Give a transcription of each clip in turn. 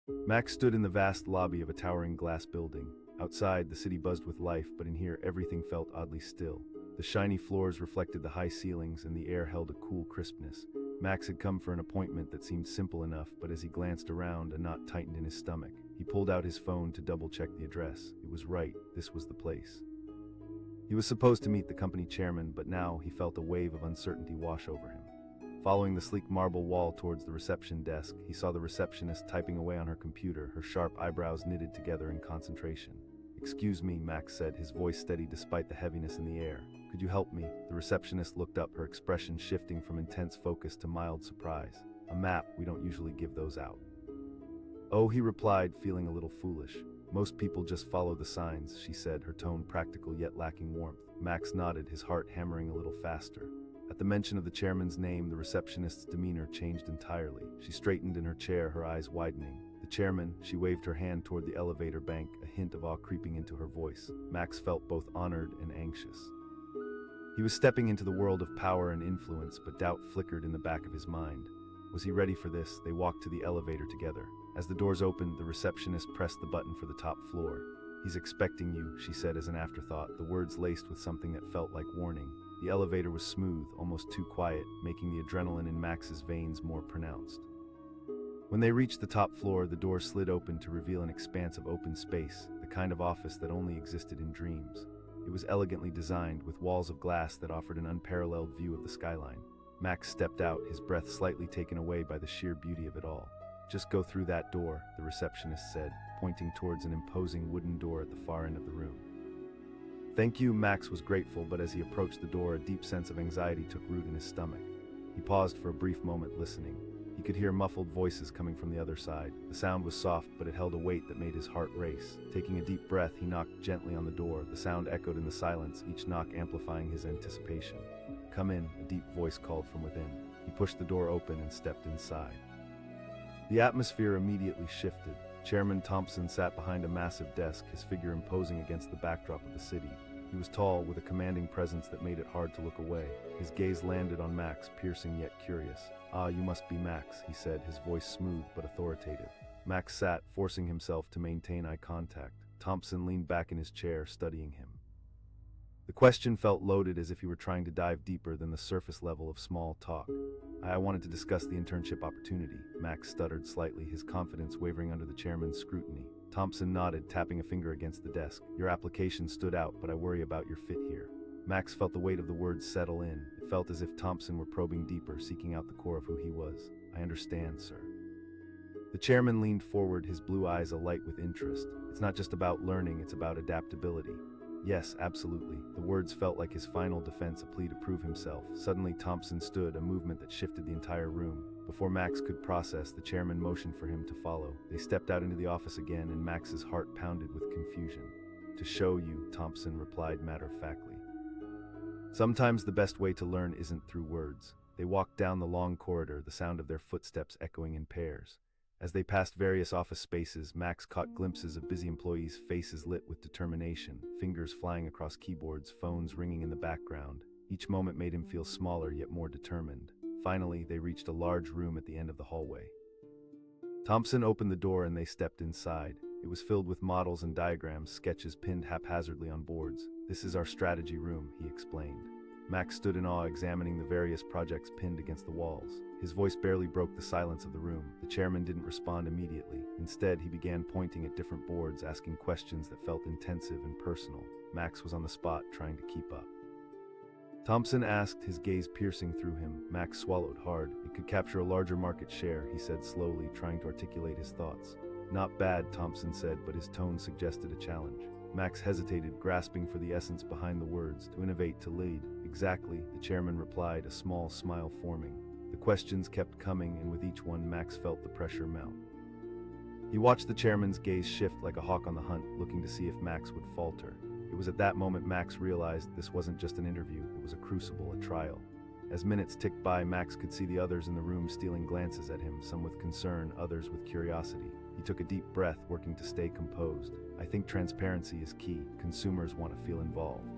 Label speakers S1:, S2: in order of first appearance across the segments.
S1: Max stood in the vast lobby of a towering glass building. Outside, the city buzzed with life, but in here everything felt oddly still. The shiny floors reflected the high ceilings, and the air held a cool crispness. Max had come for an appointment that seemed simple enough, but as he glanced around, a knot tightened in his stomach. He pulled out his phone to double-check the address. It was right. This was the place. He was supposed to meet the company chairman, but now he felt a wave of uncertainty wash over him. Following the sleek marble wall towards the reception desk, he saw the receptionist typing away on her computer, her sharp eyebrows knitted together in concentration. "Excuse me," Max said, his voice steady despite the heaviness in the air. "Could you help me?" The receptionist looked up, her expression shifting from intense focus to mild surprise. "A map, we don't usually give those out." "Oh," he replied, feeling a little foolish. "Most people just follow the signs," she said, her tone practical yet lacking warmth. Max nodded, his heart hammering a little faster. At the mention of the chairman's name, the receptionist's demeanor changed entirely. She straightened in her chair, her eyes widening. "The chairman," she waved her hand toward the elevator bank, a hint of awe creeping into her voice. Max felt both honored and anxious. He was stepping into the world of power and influence, but doubt flickered in the back of his mind. Was he ready for this? They walked to the elevator together. As the doors opened, the receptionist pressed the button for the top floor. "He's expecting you," she said as an afterthought, the words laced with something that felt like warning. The elevator was smooth, almost too quiet, making the adrenaline in Max's veins more pronounced. When they reached the top floor, the door slid open to reveal an expanse of open space, the kind of office that only existed in dreams. It was elegantly designed, with walls of glass that offered an unparalleled view of the skyline. Max stepped out, his breath slightly taken away by the sheer beauty of it all. "Just go through that door," the receptionist said, pointing towards an imposing wooden door at the far end of the room. "Thank you," Max was grateful, but as he approached the door, a deep sense of anxiety took root in his stomach. He paused for a brief moment, listening. He could hear muffled voices coming from the other side. The sound was soft, but it held a weight that made his heart race. Taking a deep breath, he knocked gently on the door. The sound echoed in the silence, each knock amplifying his anticipation. "Come in," a deep voice called from within. He pushed the door open and stepped inside. The atmosphere immediately shifted. Chairman Thompson sat behind a massive desk, his figure imposing against the backdrop of the city. He was tall, with a commanding presence that made it hard to look away. His gaze landed on Max, piercing yet curious. "Ah, you must be Max," he said, his voice smooth but authoritative. Max sat, forcing himself to maintain eye contact. Thompson leaned back in his chair, studying him. The question felt loaded, as if he were trying to dive deeper than the surface level of small talk. "I wanted to discuss the internship opportunity," Max stuttered slightly, his confidence wavering under the chairman's scrutiny. Thompson nodded, tapping a finger against the desk. "Your application stood out, but I worry about your fit here." Max felt the weight of the words settle in. It felt as if Thompson were probing deeper, seeking out the core of who he was. "I understand, sir." The chairman leaned forward, his blue eyes alight with interest. "It's not just about learning, it's about adaptability." "Yes, absolutely." The words felt like his final defense, a plea to prove himself. Suddenly Thompson stood, a movement that shifted the entire room. Before Max could process, the chairman motioned for him to follow. They stepped out into the office again, and Max's heart pounded with confusion. "To show you," Thompson replied matter-of-factly. "Sometimes the best way to learn isn't through words." They walked down the long corridor, the sound of their footsteps echoing in pairs. As they passed various office spaces, Max caught glimpses of busy employees' faces lit with determination, fingers flying across keyboards, phones ringing in the background. Each moment made him feel smaller yet more determined. Finally, they reached a large room at the end of the hallway. Thompson opened the door and they stepped inside. It was filled with models and diagrams, sketches pinned haphazardly on boards. "This is our strategy room," he explained. Max stood in awe, examining the various projects pinned against the walls. His voice barely broke the silence of the room. The chairman didn't respond immediately. Instead, he began pointing at different boards, asking questions that felt intensive and personal. Max was on the spot, trying to keep up. Thompson asked, his gaze piercing through him. Max swallowed hard. "It could capture a larger market share," he said slowly, trying to articulate his thoughts. "Not bad," Thompson said, but his tone suggested a challenge. Max hesitated, grasping for the essence behind the words. "To innovate, to lead." "Exactly," the chairman replied, a small smile forming. The questions kept coming, and with each one, Max felt the pressure mount. He watched the chairman's gaze shift like a hawk on the hunt, looking to see if Max would falter. It was at that moment Max realized this wasn't just an interview, it was a crucible, a trial. As minutes ticked by, Max could see the others in the room stealing glances at him, some with concern, others with curiosity. He took a deep breath, working to stay composed. "I think transparency is key. Consumers want to feel involved."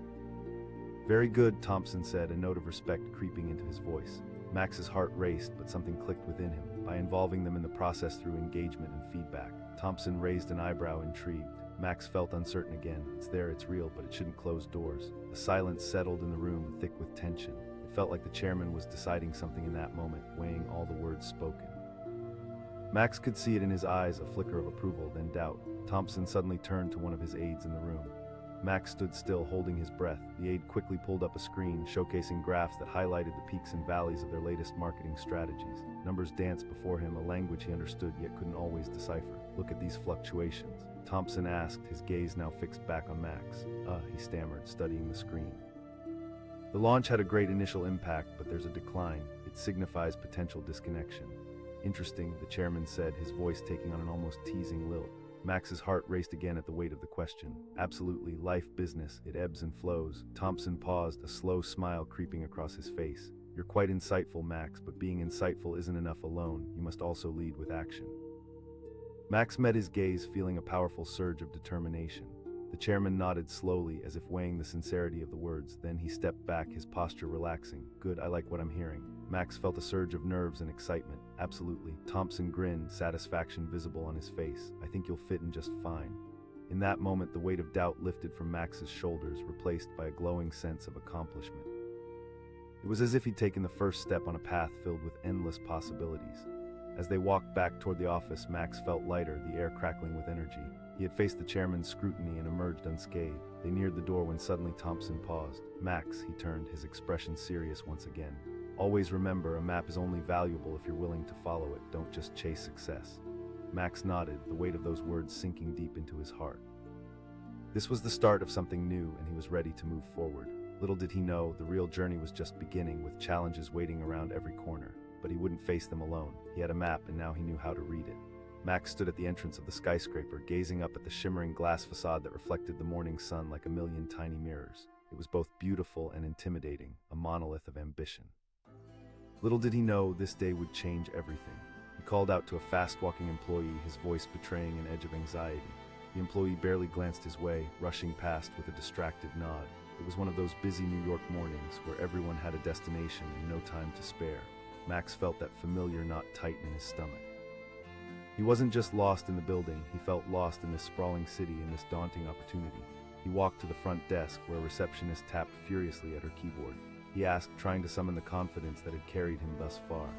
S1: "Very good," Thompson said, a note of respect creeping into his voice. Max's heart raced, but something clicked within him. By involving them in the process through engagement and feedback, Thompson raised an eyebrow, intrigued. Max felt uncertain again. It's there, it's real, but it shouldn't close doors. A silence settled in the room, thick with tension. It felt like the chairman was deciding something in that moment, weighing all the words spoken. Max could see it in his eyes, a flicker of approval, then doubt. Thompson suddenly turned to one of his aides in the room. Max stood still, holding his breath. The aide quickly pulled up a screen, showcasing graphs that highlighted the peaks and valleys of their latest marketing strategies. Numbers danced before him, a language he understood yet couldn't always decipher. Look at these fluctuations, Thompson asked, his gaze now fixed back on Max. He stammered, studying the screen. The launch had a great initial impact, but there's a decline. It signifies potential disconnection. Interesting, the chairman said, his voice taking on an almost teasing lilt. Max's heart raced again at the weight of the question. Absolutely, life, business, it ebbs and flows. Thompson paused, a slow smile creeping across his face. You're quite insightful, Max, but being insightful isn't enough alone. You must also lead with action. Max met his gaze, feeling a powerful surge of determination. The chairman nodded slowly, as if weighing the sincerity of the words. Then he stepped back, his posture relaxing. Good, I like what I'm hearing. Max felt a surge of nerves and excitement. Absolutely. Thompson grinned, satisfaction visible on his face. I think you'll fit in just fine. In that moment, the weight of doubt lifted from Max's shoulders, replaced by a glowing sense of accomplishment. It was as if he'd taken the first step on a path filled with endless possibilities. As they walked back toward the office, Max felt lighter, the air crackling with energy. He had faced the chairman's scrutiny and emerged unscathed. They neared the door when suddenly Thompson paused. Max, he turned, his expression serious once again. Always remember, a map is only valuable if you're willing to follow it. Don't just chase success. Max nodded, the weight of those words sinking deep into his heart. This was the start of something new, and he was ready to move forward. Little did he know, the real journey was just beginning, with challenges waiting around every corner. But he wouldn't face them alone. He had a map, and now he knew how to read it. Max stood at the entrance of the skyscraper, gazing up at the shimmering glass facade that reflected the morning sun like a million tiny mirrors. It was both beautiful and intimidating, a monolith of ambition. Little did he know, this day would change everything. He called out to a fast-walking employee, his voice betraying an edge of anxiety. The employee barely glanced his way, rushing past with a distracted nod. It was one of those busy New York mornings where everyone had a destination and no time to spare. Max felt that familiar knot tighten in his stomach. He wasn't just lost in the building, he felt lost in this sprawling city and this daunting opportunity. He walked to the front desk, where a receptionist tapped furiously at her keyboard. He asked, trying to summon the confidence that had carried him thus far.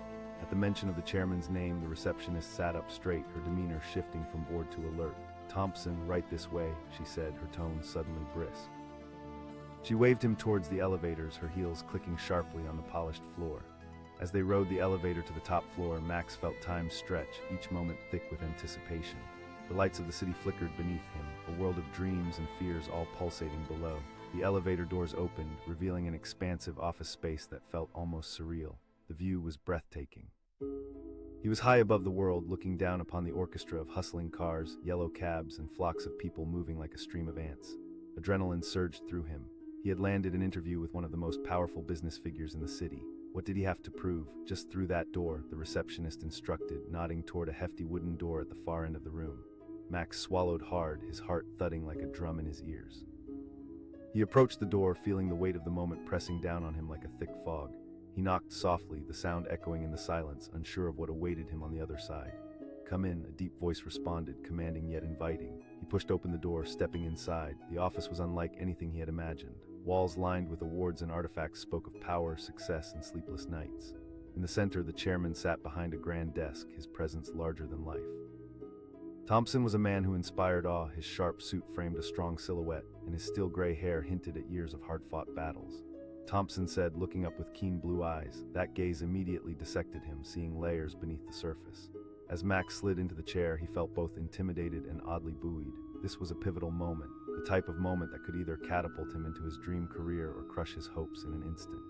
S1: At the mention of the chairman's name, the receptionist sat up straight, her demeanor shifting from bored to alert. Thompson, right this way, she said, her tone suddenly brisk. She waved him towards the elevators, her heels clicking sharply on the polished floor. As they rode the elevator to the top floor, Max felt time stretch, each moment thick with anticipation. The lights of the city flickered beneath him, a world of dreams and fears all pulsating below. The elevator doors opened, revealing an expansive office space that felt almost surreal. The view was breathtaking. He was high above the world, looking down upon the orchestra of hustling cars, yellow cabs, and flocks of people moving like a stream of ants. Adrenaline surged through him. He had landed an interview with one of the most powerful business figures in the city. What did he have to prove? Just through that door, the receptionist instructed, nodding toward a hefty wooden door at the far end of the room. Max swallowed hard, his heart thudding like a drum in his ears. He approached the door, feeling the weight of the moment pressing down on him like a thick fog. He knocked softly, the sound echoing in the silence, unsure of what awaited him on the other side. "Come in," a deep voice responded, commanding yet inviting. He pushed open the door, stepping inside. The office was unlike anything he had imagined. Walls lined with awards and artifacts spoke of power, success, and sleepless nights. In the center, the chairman sat behind a grand desk, his presence larger than life. Thompson was a man who inspired awe. His sharp suit framed a strong silhouette, and his steel gray hair hinted at years of hard-fought battles. Thompson said, looking up with keen blue eyes. That gaze immediately dissected him, seeing layers beneath the surface. As Max slid into the chair, he felt both intimidated and oddly buoyed. This was a pivotal moment, the type of moment that could either catapult him into his dream career or crush his hopes in an instant.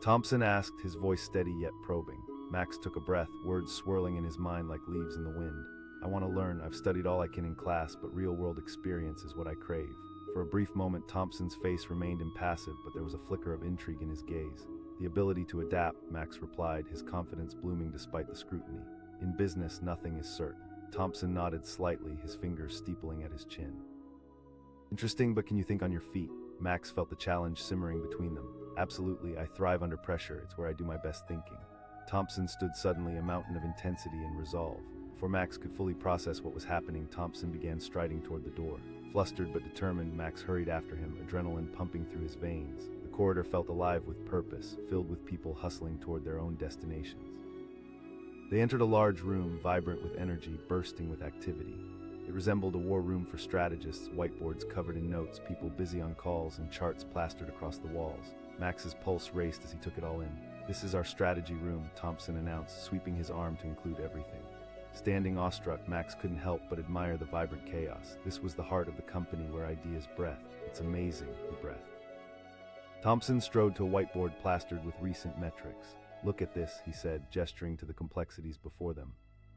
S1: Thompson asked, his voice steady yet probing. Max took a breath, words swirling in his mind like leaves in the wind. "I want to learn. I've studied all I can in class, but real-world experience is what I crave." For a brief moment, Thompson's face remained impassive, but there was a flicker of intrigue in his gaze. "The ability to adapt," Max replied, his confidence blooming despite the scrutiny. "In business, nothing is certain." Thompson nodded slightly, his fingers steepling at his chin. "Interesting, but can you think on your feet?" Max felt the challenge simmering between them. Absolutely, I thrive under pressure. It's where I do my best thinking. Thompson stood suddenly, a mountain of intensity and resolve. Before Max could fully process what was happening, Thompson began striding toward the door. Flustered but determined, Max hurried after him, adrenaline pumping through his veins. The corridor felt alive with purpose, filled with people hustling toward their own destinations. They entered a large room, vibrant with energy, bursting with activity. It resembled a war room for strategists, whiteboards covered in notes, people busy on calls, and charts plastered across the walls. Max's pulse raced as he took it all in. "This is our strategy room," Thompson announced, sweeping his arm to include everything. Standing awestruck, Max couldn't help but admire the vibrant chaos. This was the heart of the company where ideas breathed. "It's amazing," he breathed. Thompson strode to a whiteboard plastered with recent metrics. "Look at this," he said, gesturing to the complexities before them.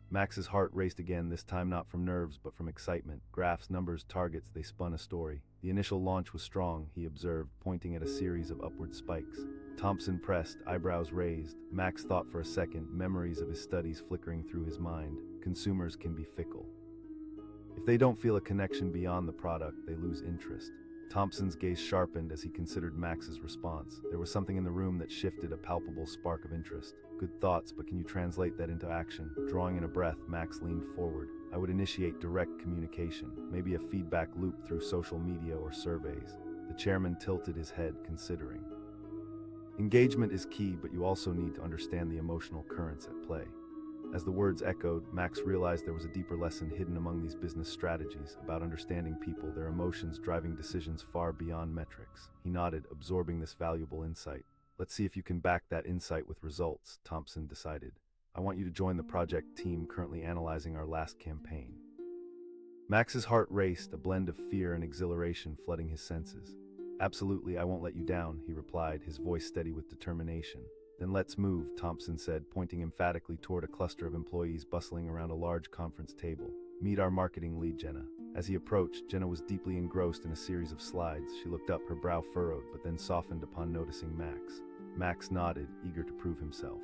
S1: Max's heart raced again, this time not from nerves but from excitement. Graphs, numbers, targets, they spun a story. The initial launch was strong, he observed, pointing at a series of upward spikes. Thompson pressed, eyebrows raised. Max thought for a second, memories of his studies flickering through his mind. Consumers can be fickle. If they don't feel a connection beyond the product, they lose interest. Thompson's gaze sharpened as he considered Max's response. There was something in the room that shifted, a palpable spark of interest. "Good thoughts, but can you translate that into action?" Drawing in a breath, Max leaned forward. "I would initiate direct communication, maybe a feedback loop through social media or surveys." The chairman tilted his head, considering. Engagement is key, but you also need to understand the emotional currents at play. As the words echoed, Max realized there was a deeper lesson hidden among these business strategies, about understanding people, their emotions driving decisions far beyond metrics. He nodded, absorbing this valuable insight. "Let's see if you can back that insight with results," Thompson decided. "I want you to join the project team currently analyzing our last campaign." Max's heart raced, a blend of fear and exhilaration flooding his senses. "Absolutely, I won't let you down," he replied, his voice steady with determination. "Then let's move," Thompson said, pointing emphatically toward a cluster of employees bustling around a large conference table. "Meet our marketing lead, Jenna." As he approached, Jenna was deeply engrossed in a series of slides. She looked up, her brow furrowed, but then softened upon noticing Max. Max nodded, eager to prove himself.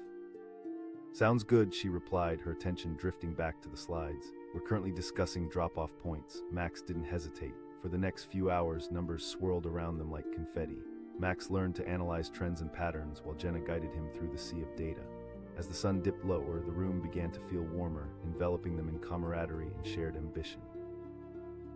S1: "Sounds good," she replied, her attention drifting back to the slides. "We're currently discussing drop-off points." Max didn't hesitate. For the next few hours, numbers swirled around them like confetti. Max learned to analyze trends and patterns while Jenna guided him through the sea of data. As the sun dipped lower, the room began to feel warmer, enveloping them in camaraderie and shared ambition.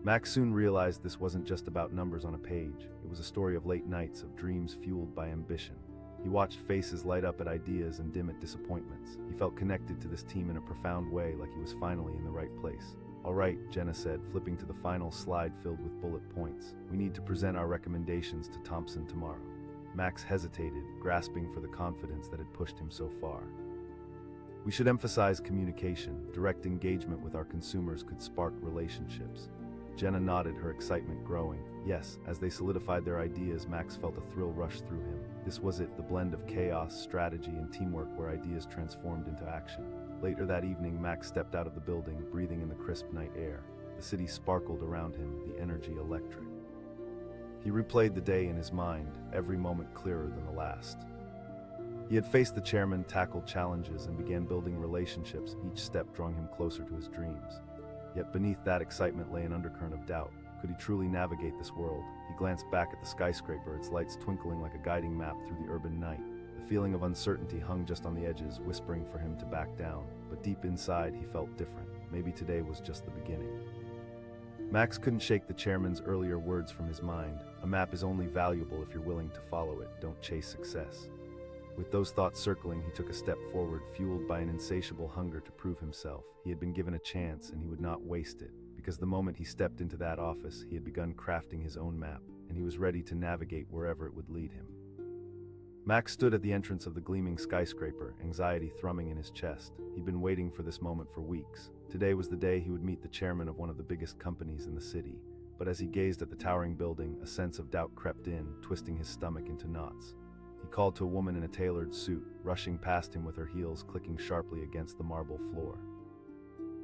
S1: Max soon realized this wasn't just about numbers on a page. It was a story of late nights, of dreams fueled by ambition. He watched faces light up at ideas and dim at disappointments. He felt connected to this team in a profound way, like he was finally in the right place. "All right," Jenna said, flipping to the final slide filled with bullet points. "We need to present our recommendations to Thompson tomorrow." Max hesitated, grasping for the confidence that had pushed him so far. "We should emphasize communication. Direct engagement with our consumers could spark relationships." Jenna nodded, her excitement growing. Yes, as they solidified their ideas, Max felt a thrill rush through him. This was it, the blend of chaos, strategy, and teamwork where ideas transformed into action. Later that evening, Max stepped out of the building, breathing in the crisp night air. The city sparkled around him, the energy electric. He replayed the day in his mind, every moment clearer than the last. He had faced the chairman, tackled challenges, and began building relationships, each step drawing him closer to his dreams. Yet beneath that excitement lay an undercurrent of doubt. Could he truly navigate this world? He glanced back at the skyscraper, its lights twinkling like a guiding map through the urban night. The feeling of uncertainty hung just on the edges, whispering for him to back down. But deep inside, he felt different. Maybe today was just the beginning. Max couldn't shake the chairman's earlier words from his mind. "A map is only valuable if you're willing to follow it. Don't chase success." With those thoughts circling, he took a step forward, fueled by an insatiable hunger to prove himself. He had been given a chance, and he would not waste it, because the moment he stepped into that office, he had begun crafting his own map, and he was ready to navigate wherever it would lead him. Max stood at the entrance of the gleaming skyscraper, anxiety thrumming in his chest. He'd been waiting for this moment for weeks. Today was the day he would meet the chairman of one of the biggest companies in the city. But as he gazed at the towering building, a sense of doubt crept in, twisting his stomach into knots. He called to a woman in a tailored suit, rushing past him with her heels clicking sharply against the marble floor.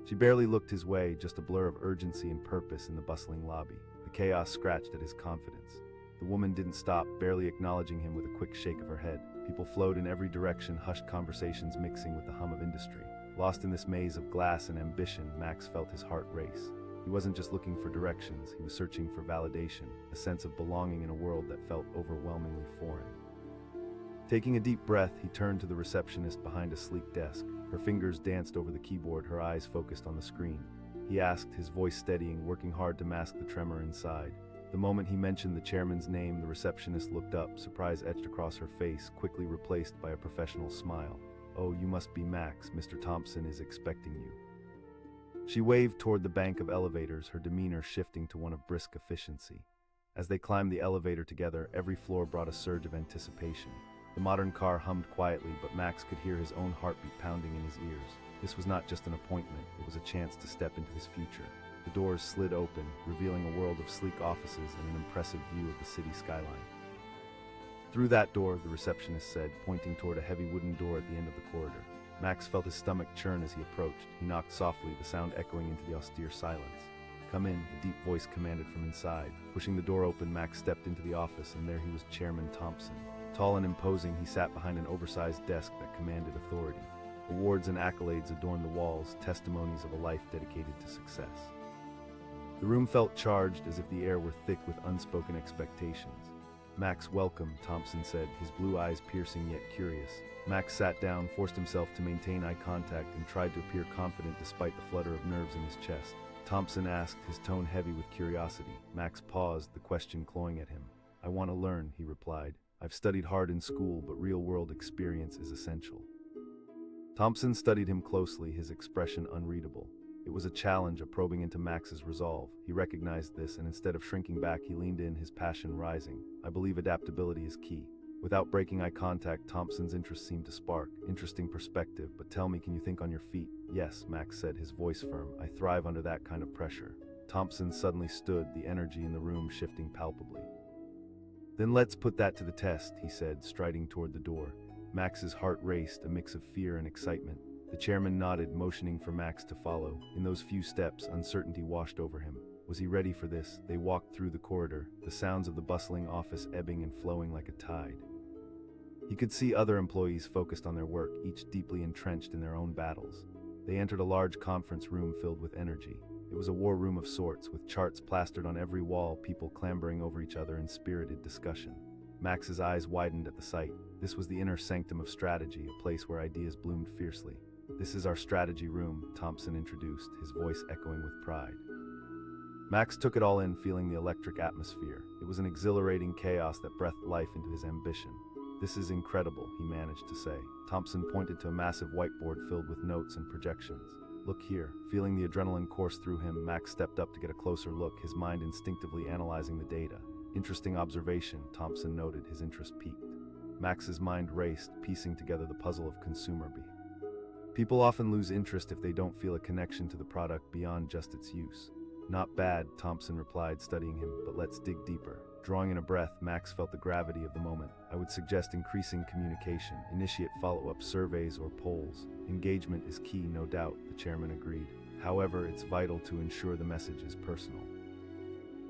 S1: She barely looked his way, just a blur of urgency and purpose in the bustling lobby. The chaos scratched at his confidence. The woman didn't stop, barely acknowledging him with a quick shake of her head. People flowed in every direction, hushed conversations mixing with the hum of industry. Lost in this maze of glass and ambition, Max felt his heart race. He wasn't just looking for directions, he was searching for validation, a sense of belonging in a world that felt overwhelmingly foreign. Taking a deep breath, he turned to the receptionist behind a sleek desk. Her fingers danced over the keyboard, her eyes focused on the screen. He asked, his voice steadying, working hard to mask the tremor inside. The moment he mentioned the chairman's name, the receptionist looked up, surprise etched across her face, quickly replaced by a professional smile. "Oh, you must be Max. Mr. Thompson is expecting you." She waved toward the bank of elevators, her demeanor shifting to one of brisk efficiency. As they climbed the elevator together, every floor brought a surge of anticipation. The modern car hummed quietly, but Max could hear his own heartbeat pounding in his ears. This was not just an appointment, it was a chance to step into his future. The doors slid open, revealing a world of sleek offices and an impressive view of the city skyline. "Through that door," the receptionist said, pointing toward a heavy wooden door at the end of the corridor. Max felt his stomach churn as he approached. He knocked softly, the sound echoing into the austere silence. "Come in," a deep voice commanded from inside. Pushing the door open, Max stepped into the office, and there he was, Chairman Thompson. Tall and imposing, he sat behind an oversized desk that commanded authority. Awards and accolades adorned the walls, testimonies of a life dedicated to success. The room felt charged, as if the air were thick with unspoken expectations. "Max, welcome," Thompson said, his blue eyes piercing yet curious. Max sat down, forced himself to maintain eye contact, and tried to appear confident despite the flutter of nerves in his chest. Thompson asked, his tone heavy with curiosity. Max paused, the question clawing at him. "I want to learn," he replied. "I've studied hard in school, but real-world experience is essential." Thompson studied him closely, his expression unreadable. It was a challenge, a probing into Max's resolve. He recognized this, and instead of shrinking back, he leaned in, his passion rising. "I believe adaptability is key." Without breaking eye contact, Thompson's interest seemed to spark. "Interesting perspective, but tell me, can you think on your feet?" "Yes," Max said, his voice firm. "I thrive under that kind of pressure." Thompson suddenly stood, the energy in the room shifting palpably. "Then let's put that to the test," he said, striding toward the door. Max's heart raced, a mix of fear and excitement. The chairman nodded, motioning for Max to follow. In those few steps, uncertainty washed over him. Was he ready for this? They walked through the corridor, the sounds of the bustling office ebbing and flowing like a tide. He could see other employees focused on their work, each deeply entrenched in their own battles. They entered a large conference room filled with energy. It was a war room of sorts, with charts plastered on every wall, people clambering over each other in spirited discussion. Max's eyes widened at the sight. This was the inner sanctum of strategy, a place where ideas bloomed fiercely. "This is our strategy room," Thompson introduced, his voice echoing with pride. Max took it all in, feeling the electric atmosphere. It was an exhilarating chaos that breathed life into his ambition. "This is incredible," he managed to say. Thompson pointed to a massive whiteboard filled with notes and projections. "Look here." Feeling the adrenaline course through him, Max stepped up to get a closer look, his mind instinctively analyzing the data. "Interesting observation," Thompson noted, his interest piqued. Max's mind raced, piecing together the puzzle of consumer behavior. "People often lose interest if they don't feel a connection to the product beyond just its use." "Not bad," Thompson replied, studying him, "but let's dig deeper." Drawing in a breath, Max felt the gravity of the moment. "I would suggest increasing communication, initiate follow-up surveys or polls. Engagement is key, no doubt," the chairman agreed. "However, it's vital to ensure the message is personal."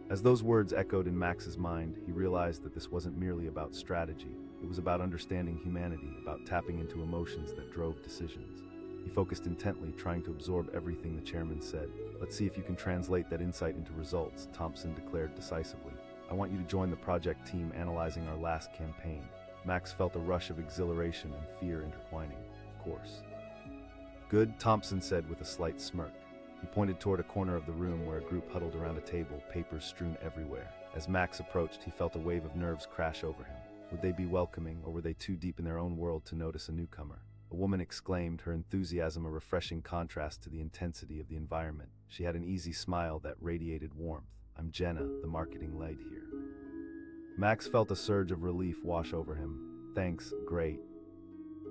S1: As those words echoed in Max's mind, he realized that this wasn't merely about strategy. It was about understanding humanity, about tapping into emotions that drove decisions. He focused intently, trying to absorb everything the chairman said. "Let's see if you can translate that insight into results," Thompson declared decisively. "I want you to join the project team analyzing our last campaign." Max felt a rush of exhilaration and fear intertwining. "Of course." "Good," Thompson said with a slight smirk. He pointed toward a corner of the room where a group huddled around a table, papers strewn everywhere. As Max approached, he felt a wave of nerves crash over him. Would they be welcoming, or were they too deep in their own world to notice a newcomer? A woman exclaimed, her enthusiasm a refreshing contrast to the intensity of the environment. She had an easy smile that radiated warmth. "I'm Jenna, the marketing lead here." Max felt a surge of relief wash over him. "Thanks, great.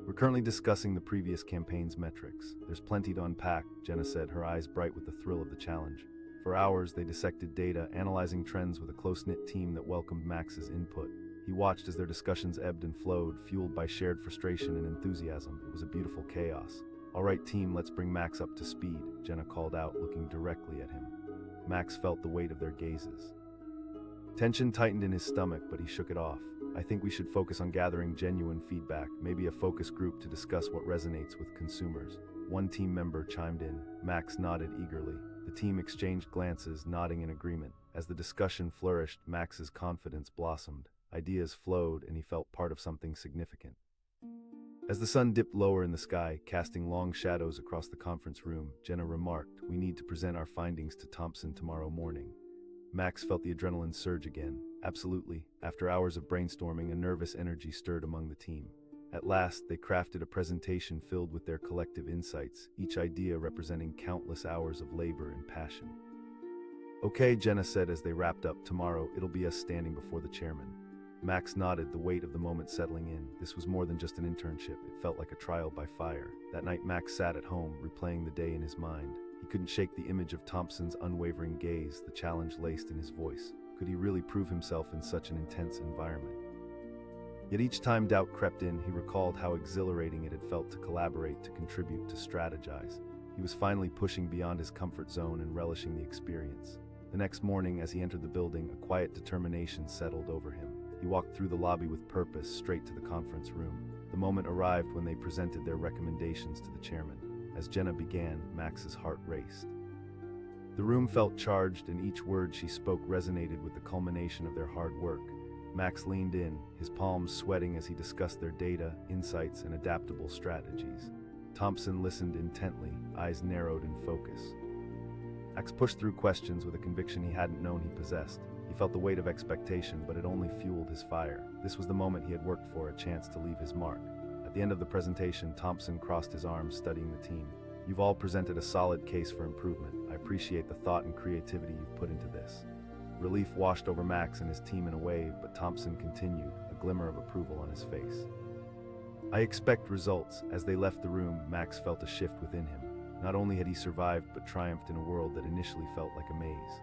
S1: We're currently discussing the previous campaign's metrics. There's plenty to unpack," Jenna said, her eyes bright with the thrill of the challenge. For hours, they dissected data, analyzing trends with a close-knit team that welcomed Max's input. He watched as their discussions ebbed and flowed, fueled by shared frustration and enthusiasm. It was a beautiful chaos. "All right, team, let's bring Max up to speed," Jenna called out, looking directly at him. Max felt the weight of their gazes. Tension tightened in his stomach, but he shook it off. "I think we should focus on gathering genuine feedback, maybe a focus group to discuss what resonates with consumers." One team member chimed in. Max nodded eagerly. The team exchanged glances, nodding in agreement. As the discussion flourished, Max's confidence blossomed. Ideas flowed, and he felt part of something significant. As the sun dipped lower in the sky, casting long shadows across the conference room, Jenna remarked, "We need to present our findings to Thompson tomorrow morning." Max felt the adrenaline surge again. Absolutely. After hours of brainstorming, a nervous energy stirred among the team. At last, they crafted a presentation filled with their collective insights, each idea representing countless hours of labor and passion. "Okay," Jenna said as they wrapped up, "tomorrow it'll be us standing before the chairman." Max nodded, the weight of the moment settling in. This was more than just an internship. It felt like a trial by fire. That night, Max sat at home, replaying the day in his mind. He couldn't shake the image of Thompson's unwavering gaze, the challenge laced in his voice. Could he really prove himself in such an intense environment? Yet each time doubt crept in, he recalled how exhilarating it had felt to collaborate, to contribute, to strategize. He was finally pushing beyond his comfort zone and relishing the experience. The next morning, as he entered the building, a quiet determination settled over him. He walked through the lobby with purpose, straight to the conference room. The moment arrived when they presented their recommendations to the chairman. As Jenna began, Max's heart raced. The room felt charged, and each word she spoke resonated with the culmination of their hard work. Max leaned in, his palms sweating as he discussed their data, insights, and adaptable strategies. Thompson listened intently, eyes narrowed in focus. Max pushed through questions with a conviction he hadn't known he possessed. He felt the weight of expectation, but it only fueled his fire. This was the moment he had worked for, a chance to leave his mark. At the end of the presentation, Thompson crossed his arms, studying the team. "You've all presented a solid case for improvement. I appreciate the thought and creativity you've put into this." Relief washed over Max and his team in a wave, but Thompson continued, a glimmer of approval on his face. "I expect results." As they left the room, Max felt a shift within him. Not only had he survived, but triumphed in a world that initially felt like a maze.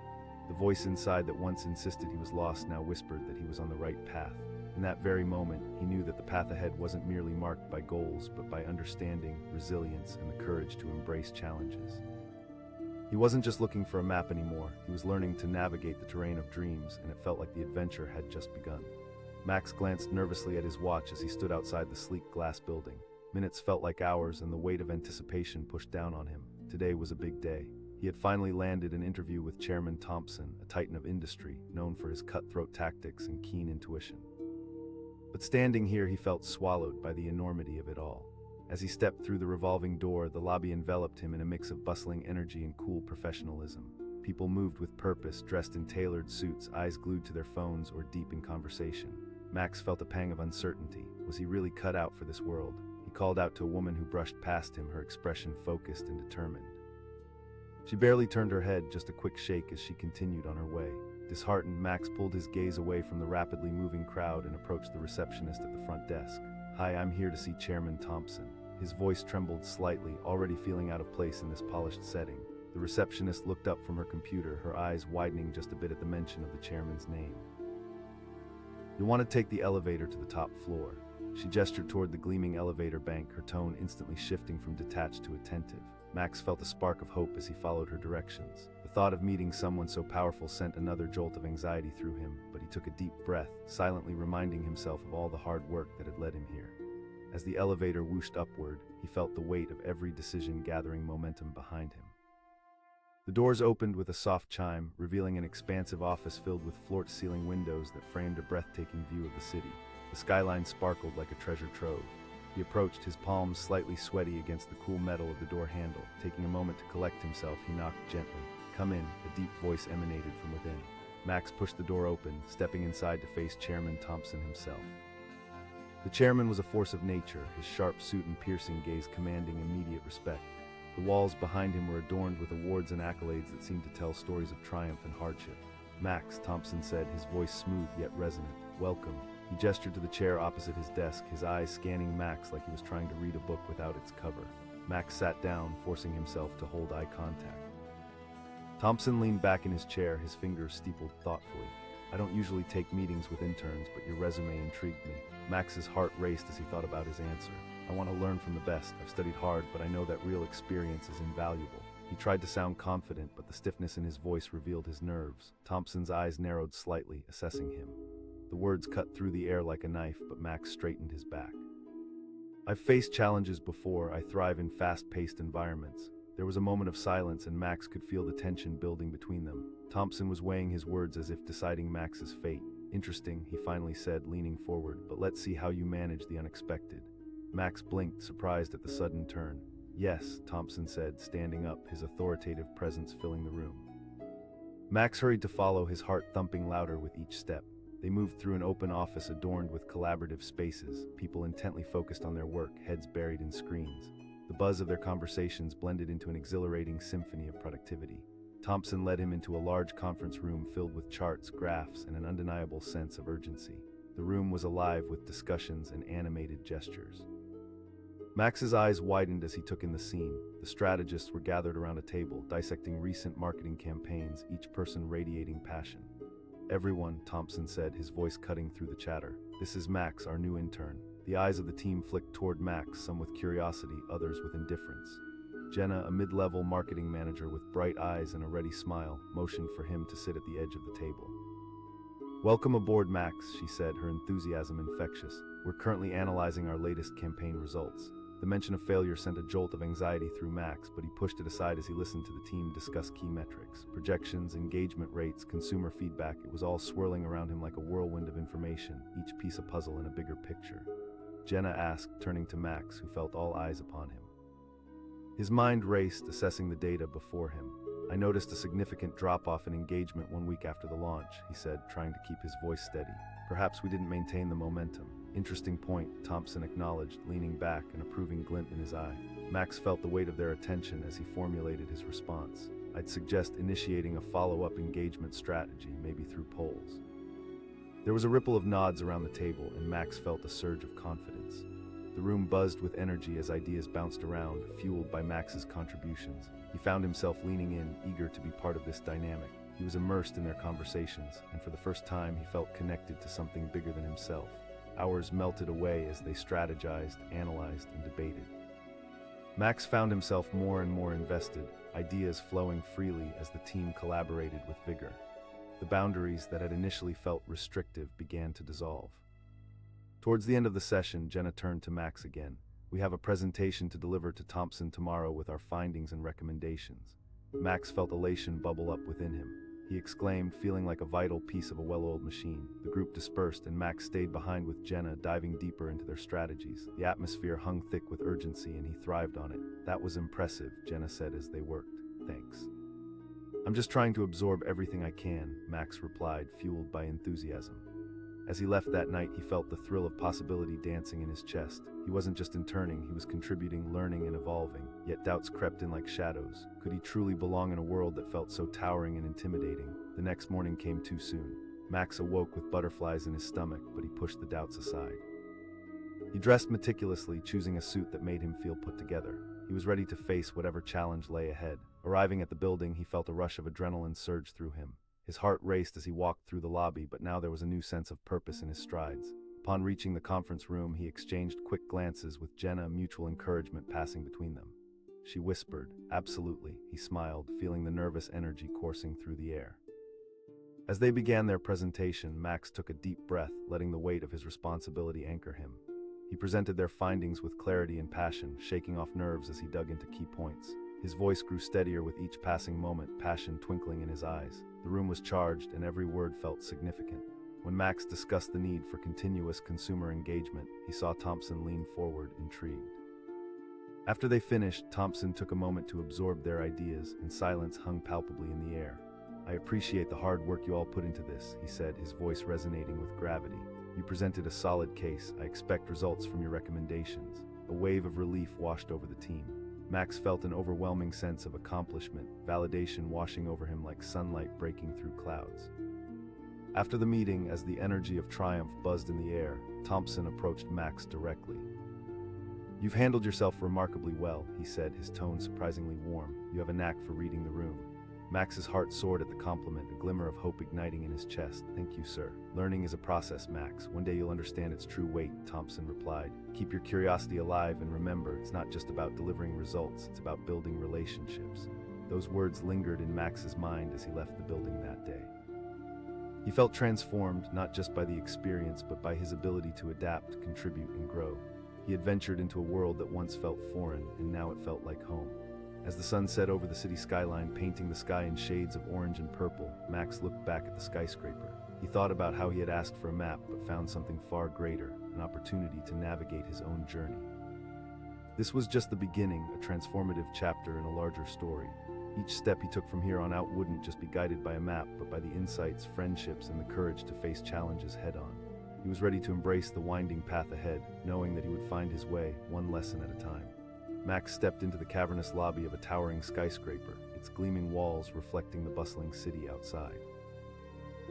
S1: The voice inside that once insisted he was lost now whispered that he was on the right path. In that very moment, he knew that the path ahead wasn't merely marked by goals, but by understanding, resilience, and the courage to embrace challenges. He wasn't just looking for a map anymore, he was learning to navigate the terrain of dreams, and it felt like the adventure had just begun. Max glanced nervously at his watch as he stood outside the sleek glass building. Minutes felt like hours, and the weight of anticipation pushed down on him. Today was a big day. He had finally landed an interview with Chairman Thompson, a titan of industry, known for his cutthroat tactics and keen intuition. But standing here, he felt swallowed by the enormity of it all. As he stepped through the revolving door, the lobby enveloped him in a mix of bustling energy and cool professionalism. People moved with purpose, dressed in tailored suits, eyes glued to their phones or deep in conversation. Max felt a pang of uncertainty. Was he really cut out for this world? He called out to a woman who brushed past him, her expression focused and determined. She barely turned her head, just a quick shake as she continued on her way. Disheartened, Max pulled his gaze away from the rapidly moving crowd and approached the receptionist at the front desk. "Hi, I'm here to see Chairman Thompson." His voice trembled slightly, already feeling out of place in this polished setting. The receptionist looked up from her computer, her eyes widening just a bit at the mention of the chairman's name. "You'll want to take the elevator to the top floor." She gestured toward the gleaming elevator bank, her tone instantly shifting from detached to attentive. Max felt a spark of hope as he followed her directions. The thought of meeting someone so powerful sent another jolt of anxiety through him, but he took a deep breath, silently reminding himself of all the hard work that had led him here. As the elevator whooshed upward, he felt the weight of every decision gathering momentum behind him. The doors opened with a soft chime, revealing an expansive office filled with floor-to-ceiling windows that framed a breathtaking view of the city. The skyline sparkled like a treasure trove. He approached, his palms slightly sweaty against the cool metal of the door handle. Taking a moment to collect himself, he knocked gently. "Come in," a deep voice emanated from within. Max pushed the door open, stepping inside to face Chairman Thompson himself. The chairman was a force of nature, his sharp suit and piercing gaze commanding immediate respect. The walls behind him were adorned with awards and accolades that seemed to tell stories of triumph and hardship. "Max," Thompson said, his voice smooth yet resonant. "Welcome." He gestured to the chair opposite his desk, his eyes scanning Max like he was trying to read a book without its cover. Max sat down, forcing himself to hold eye contact. Thompson leaned back in his chair, his fingers steepled thoughtfully. "I don't usually take meetings with interns, but your resume intrigued me." Max's heart raced as he thought about his answer. "I want to learn from the best. I've studied hard, but I know that real experience is invaluable." He tried to sound confident, but the stiffness in his voice revealed his nerves. Thompson's eyes narrowed slightly, assessing him. The words cut through the air like a knife, but Max straightened his back. "I've faced challenges before. I thrive in fast-paced environments." There was a moment of silence, and Max could feel the tension building between them. Thompson was weighing his words as if deciding Max's fate. Interesting, he finally said, leaning forward, but let's see how you manage the unexpected. Max blinked, surprised at the sudden turn. Yes, Thompson said, standing up, his authoritative presence filling the room. Max hurried to follow, his heart thumping louder with each step. They moved through an open office adorned with collaborative spaces, people intently focused on their work, heads buried in screens. The buzz of their conversations blended into an exhilarating symphony of productivity. Thompson led him into a large conference room filled with charts, graphs, and an undeniable sense of urgency. The room was alive with discussions and animated gestures. Max's eyes widened as he took in the scene. The strategists were gathered around a table, dissecting recent marketing campaigns, each person radiating passion. Everyone, Thompson said, his voice cutting through the chatter. This is Max, our new intern. The eyes of the team flicked toward Max, some with curiosity, others with indifference. Jenna, a mid-level marketing manager with bright eyes and a ready smile, motioned for him to sit at the edge of the table. Welcome aboard, Max, she said, her enthusiasm infectious. We're currently analyzing our latest campaign results. The mention of failure sent a jolt of anxiety through Max, but he pushed it aside as he listened to the team discuss key metrics, projections, engagement rates, consumer feedback. It was all swirling around him like a whirlwind of information, each piece a puzzle in a bigger picture. Jenna asked, turning to Max, who felt all eyes upon him. His mind raced, assessing the data before him. I noticed a significant drop-off in engagement 1 week after the launch, he said, trying to keep his voice steady. Perhaps we didn't maintain the momentum. Interesting point, Thompson acknowledged, leaning back, an approving glint in his eye. Max felt the weight of their attention as he formulated his response. I'd suggest initiating a follow-up engagement strategy, maybe through polls. There was a ripple of nods around the table, and Max felt a surge of confidence. The room buzzed with energy as ideas bounced around, fueled by Max's contributions. He found himself leaning in, eager to be part of this dynamic. He was immersed in their conversations, and for the first time he felt connected to something bigger than himself. Hours melted away as they strategized, analyzed, and debated. Max found himself more and more invested, ideas flowing freely as the team collaborated with vigor. The boundaries that had initially felt restrictive began to dissolve. Towards the end of the session, Jenna turned to Max again. We have a presentation to deliver to Thompson tomorrow with our findings and recommendations. Max felt elation bubble up within him. He exclaimed, feeling like a vital piece of a well-oiled machine. The group dispersed and Max stayed behind with Jenna, diving deeper into their strategies. The atmosphere hung thick with urgency and he thrived on it. That was impressive, Jenna said as they worked. Thanks. I'm just trying to absorb everything I can, Max replied, fueled by enthusiasm. As he left that night, he felt the thrill of possibility dancing in his chest. He wasn't just interning, he was contributing, learning, and evolving. Yet doubts crept in like shadows. Could he truly belong in a world that felt so towering and intimidating? The next morning came too soon. Max awoke with butterflies in his stomach, but he pushed the doubts aside. He dressed meticulously, choosing a suit that made him feel put together. He was ready to face whatever challenge lay ahead. Arriving at the building, he felt a rush of adrenaline surge through him. His heart raced as he walked through the lobby, but now there was a new sense of purpose in his strides. Upon reaching the conference room, he exchanged quick glances with Jenna, mutual encouragement passing between them. She whispered, "Absolutely," he smiled, feeling the nervous energy coursing through the air. As they began their presentation, Max took a deep breath, letting the weight of his responsibility anchor him. He presented their findings with clarity and passion, shaking off nerves as he dug into key points. His voice grew steadier with each passing moment, passion twinkling in his eyes. The room was charged, and every word felt significant. When Max discussed the need for continuous consumer engagement, he saw Thompson lean forward, intrigued. After they finished, Thompson took a moment to absorb their ideas, and silence hung palpably in the air. "I appreciate the hard work you all put into this," he said, his voice resonating with gravity. "You presented a solid case. I expect results from your recommendations." A wave of relief washed over the team. Max felt an overwhelming sense of accomplishment, validation washing over him like sunlight breaking through clouds. After the meeting, as the energy of triumph buzzed in the air, Thompson approached Max directly. "You've handled yourself remarkably well," he said, his tone surprisingly warm. "You have a knack for reading the room." Max's heart soared at the compliment, a glimmer of hope igniting in his chest. "Thank you, sir. Learning is a process, Max. One day you'll understand its true weight," Thompson replied. "Keep your curiosity alive and remember, it's not just about delivering results, it's about building relationships." Those words lingered in Max's mind as he left the building that day. He felt transformed, not just by the experience, but by his ability to adapt, contribute, and grow. He had ventured into a world that once felt foreign, and now it felt like home. As the sun set over the city skyline, painting the sky in shades of orange and purple, Max looked back at the skyscraper. He thought about how he had asked for a map but found something far greater, an opportunity to navigate his own journey. This was just the beginning, a transformative chapter in a larger story. Each step he took from here on out wouldn't just be guided by a map, but by the insights, friendships, and the courage to face challenges head-on. He was ready to embrace the winding path ahead, knowing that he would find his way, one lesson at a time. Max stepped into the cavernous lobby of a towering skyscraper, its gleaming walls reflecting the bustling city outside.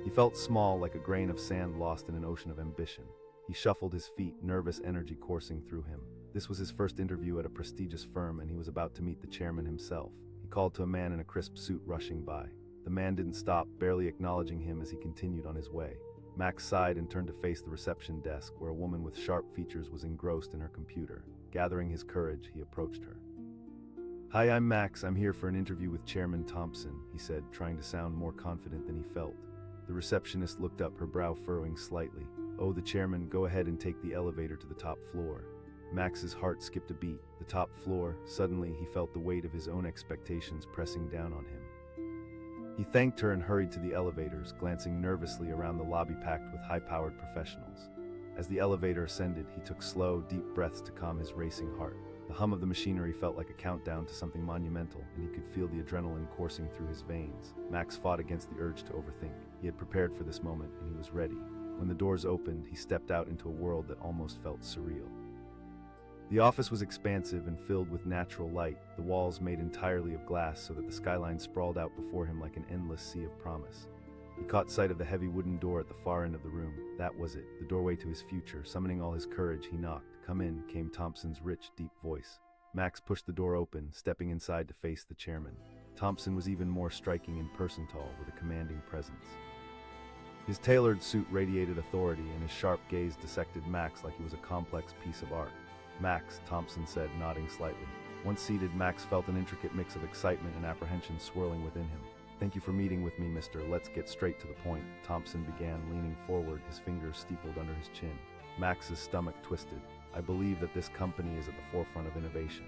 S1: He felt small, like a grain of sand lost in an ocean of ambition. He shuffled his feet, nervous energy coursing through him. This was his first interview at a prestigious firm, and he was about to meet the chairman himself. He called to a man in a crisp suit rushing by. The man didn't stop, barely acknowledging him as he continued on his way. Max sighed and turned to face the reception desk, where a woman with sharp features was engrossed in her computer. Gathering his courage, he approached her. "Hi, I'm Max. I'm here for an interview with Chairman Thompson," he said, trying to sound more confident than he felt. The receptionist looked up, her brow furrowing slightly. "Oh, the chairman, go ahead and take the elevator to the top floor." Max's heart skipped a beat. The top floor. Suddenly, he felt the weight of his own expectations pressing down on him. He thanked her and hurried to the elevators, glancing nervously around the lobby packed with high-powered professionals. As the elevator ascended, he took slow, deep breaths to calm his racing heart. The hum of the machinery felt like a countdown to something monumental, and he could feel the adrenaline coursing through his veins. Max fought against the urge to overthink. He had prepared for this moment, and he was ready. When the doors opened, he stepped out into a world that almost felt surreal. The office was expansive and filled with natural light, the walls made entirely of glass so that the skyline sprawled out before him like an endless sea of promise. He caught sight of the heavy wooden door at the far end of the room. That was it, the doorway to his future. Summoning all his courage, he knocked. "Come in," came Thompson's rich, deep voice. Max pushed the door open, stepping inside to face the chairman. Thompson was even more striking in person, tall, with a commanding presence. His tailored suit radiated authority, and his sharp gaze dissected Max like he was a complex piece of art. "Max," Thompson said, nodding slightly. Once seated, Max felt an intricate mix of excitement and apprehension swirling within him. "Thank you for meeting with me, mister. Let's get straight to the point," Thompson began, leaning forward, his fingers steepled under his chin. Max's stomach twisted. "I believe that this company is at the forefront of innovation."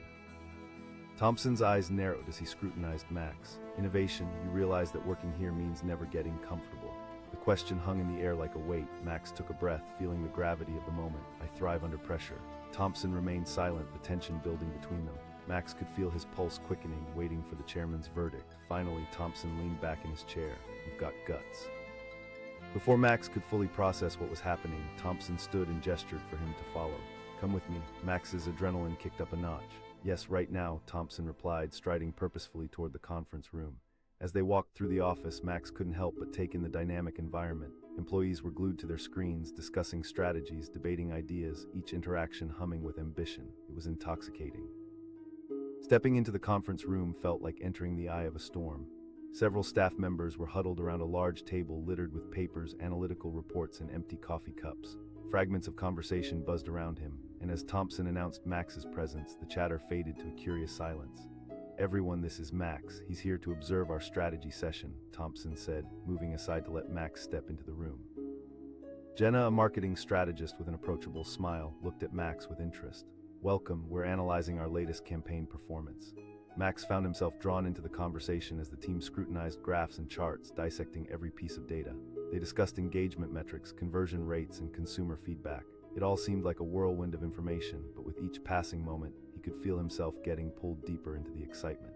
S1: Thompson's eyes narrowed as he scrutinized Max. "Innovation? You realize that working here means never getting comfortable." The question hung in the air like a weight. Max took a breath, feeling the gravity of the moment. "I thrive under pressure." Thompson remained silent, the tension building between them. Max could feel his pulse quickening, waiting for the chairman's verdict. Finally, Thompson leaned back in his chair. "You've got guts." Before Max could fully process what was happening, Thompson stood and gestured for him to follow. "Come with me." Max's adrenaline kicked up a notch. "Yes, right now," Thompson replied, striding purposefully toward the conference room. As they walked through the office, Max couldn't help but take in the dynamic environment. Employees were glued to their screens, discussing strategies, debating ideas, each interaction humming with ambition. It was intoxicating. Stepping into the conference room felt like entering the eye of a storm. Several staff members were huddled around a large table littered with papers, analytical reports, and empty coffee cups. Fragments of conversation buzzed around him, and as Thompson announced Max's presence, the chatter faded to a curious silence. "Everyone, this is Max. He's here to observe our strategy session," Thompson said, moving aside to let Max step into the room. Jenna, a marketing strategist with an approachable smile, looked at Max with interest. "Welcome, we're analyzing our latest campaign performance." Max found himself drawn into the conversation as the team scrutinized graphs and charts, dissecting every piece of data. They discussed engagement metrics, conversion rates, and consumer feedback. It all seemed like a whirlwind of information, but with each passing moment, he could feel himself getting pulled deeper into the excitement.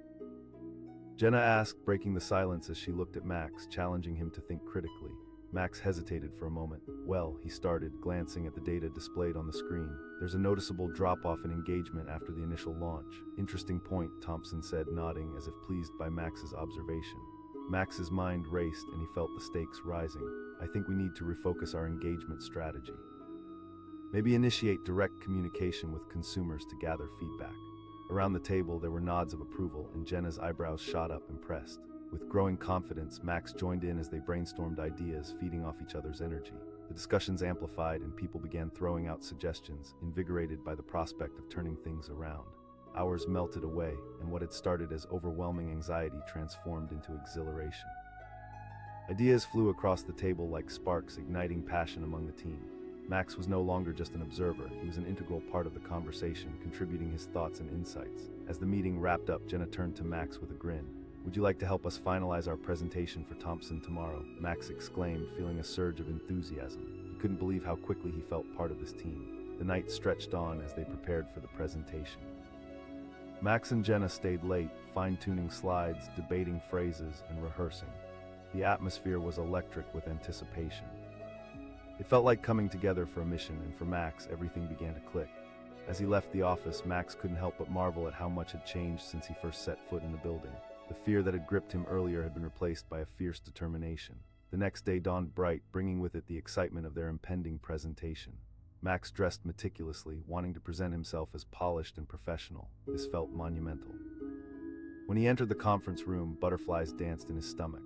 S1: Jenna asked, breaking the silence as she looked at Max, challenging him to think critically. Max hesitated for a moment. "Well," he started, glancing at the data displayed on the screen. "There's a noticeable drop-off in engagement after the initial launch." "Interesting point," Thompson said, nodding as if pleased by Max's observation. Max's mind raced and he felt the stakes rising. "I think we need to refocus our engagement strategy. Maybe initiate direct communication with consumers to gather feedback." Around the table, there were nods of approval, and Jenna's eyebrows shot up, impressed. With growing confidence, Max joined in as they brainstormed ideas, feeding off each other's energy. The discussions amplified, and people began throwing out suggestions, invigorated by the prospect of turning things around. Hours melted away, and what had started as overwhelming anxiety transformed into exhilaration. Ideas flew across the table like sparks, igniting passion among the team. Max was no longer just an observer, he was an integral part of the conversation, contributing his thoughts and insights. As the meeting wrapped up, Jenna turned to Max with a grin. "Would you like to help us finalize our presentation for Thompson tomorrow?" Max exclaimed, feeling a surge of enthusiasm. He couldn't believe how quickly he felt part of this team. The night stretched on as they prepared for the presentation. Max and Jenna stayed late, fine-tuning slides, debating phrases, and rehearsing. The atmosphere was electric with anticipation. It felt like coming together for a mission, and for Max, everything began to click. As he left the office, Max couldn't help but marvel at how much had changed since he first set foot in the building. The fear that had gripped him earlier had been replaced by a fierce determination. The next day dawned bright, bringing with it the excitement of their impending presentation. Max dressed meticulously, wanting to present himself as polished and professional. This felt monumental. When he entered the conference room, butterflies danced in his stomach.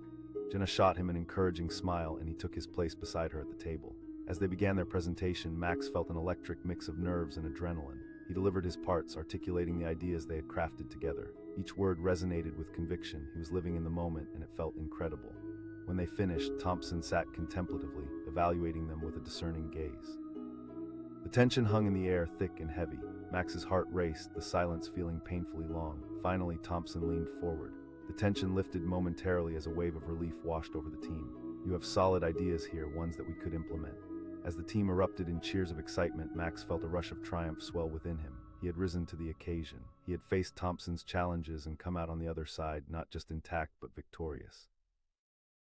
S1: Jenna shot him an encouraging smile, and he took his place beside her at the table. As they began their presentation, Max felt an electric mix of nerves and adrenaline. He delivered his parts, articulating the ideas they had crafted together. Each word resonated with conviction. He was living in the moment, and it felt incredible. When they finished, Thompson sat contemplatively, evaluating them with a discerning gaze. The tension hung in the air, thick and heavy. Max's heart raced, the silence feeling painfully long. Finally, Thompson leaned forward. The tension lifted momentarily as a wave of relief washed over the team. "You have solid ideas here, ones that we could implement." As the team erupted in cheers of excitement, Max felt a rush of triumph swell within him. He had risen to the occasion. He had faced Thompson's challenges and come out on the other side, not just intact, but victorious.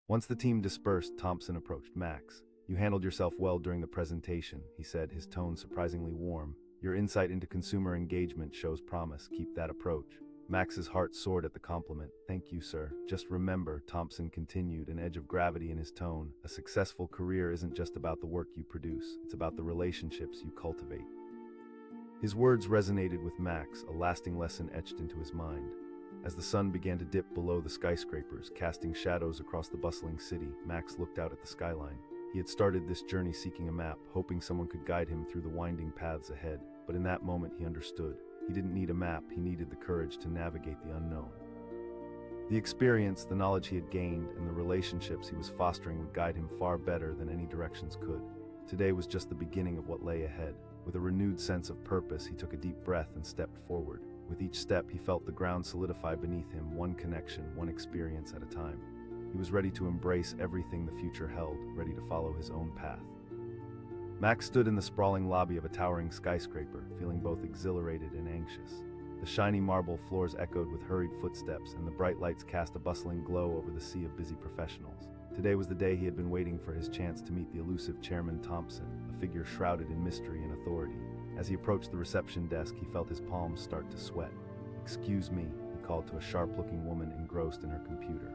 S1: Once the team dispersed, Thompson approached Max. "You handled yourself well during the presentation," he said, his tone surprisingly warm. "Your insight into consumer engagement shows promise. Keep that approach." Max's heart soared at the compliment. "Thank you, sir. Just remember," Thompson continued, an edge of gravity in his tone, "a successful career isn't just about the work you produce, it's about the relationships you cultivate." His words resonated with Max, a lasting lesson etched into his mind. As the sun began to dip below the skyscrapers, casting shadows across the bustling city, Max looked out at the skyline. He had started this journey seeking a map, hoping someone could guide him through the winding paths ahead. But in that moment he understood. He didn't need a map, he needed the courage to navigate the unknown. The experience, the knowledge he had gained, and the relationships he was fostering would guide him far better than any directions could. Today was just the beginning of what lay ahead. With a renewed sense of purpose, he took a deep breath and stepped forward. With each step, he felt the ground solidify beneath him, one connection, one experience at a time. He was ready to embrace everything the future held, ready to follow his own path. Max stood in the sprawling lobby of a towering skyscraper, feeling both exhilarated and anxious. The shiny marble floors echoed with hurried footsteps, and the bright lights cast a bustling glow over the sea of busy professionals. Today was the day he had been waiting for, his chance to meet the elusive Chairman Thompson, a figure shrouded in mystery and authority. As he approached the reception desk, he felt his palms start to sweat. "Excuse me," he called to a sharp-looking woman engrossed in her computer.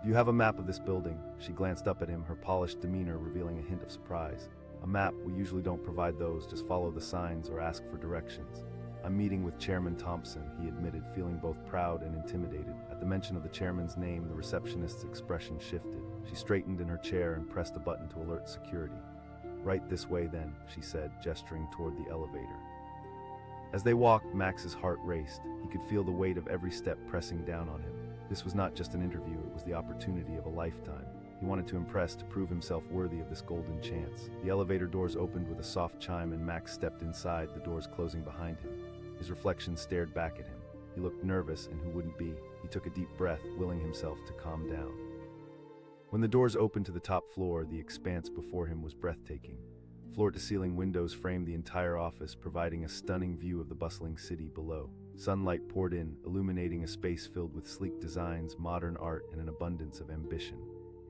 S1: "Do you have a map of this building?" She glanced up at him, her polished demeanor revealing a hint of surprise. "A map? We usually don't provide those, just follow the signs or ask for directions." "I'm meeting with Chairman Thompson," he admitted, feeling both proud and intimidated. At the mention of the chairman's name, the receptionist's expression shifted. She straightened in her chair and pressed a button to alert security. "Right this way then," she said, gesturing toward the elevator. As they walked, Max's heart raced. He could feel the weight of every step pressing down on him. This was not just an interview, it was the opportunity of a lifetime. He wanted to impress, to prove himself worthy of this golden chance. The elevator doors opened with a soft chime and Max stepped inside, the doors closing behind him. His reflection stared back at him. He looked nervous, and who wouldn't be? He took a deep breath, willing himself to calm down. When the doors opened to the top floor, the expanse before him was breathtaking. Floor-to-ceiling windows framed the entire office, providing a stunning view of the bustling city below. Sunlight poured in, illuminating a space filled with sleek designs, modern art, and an abundance of ambition.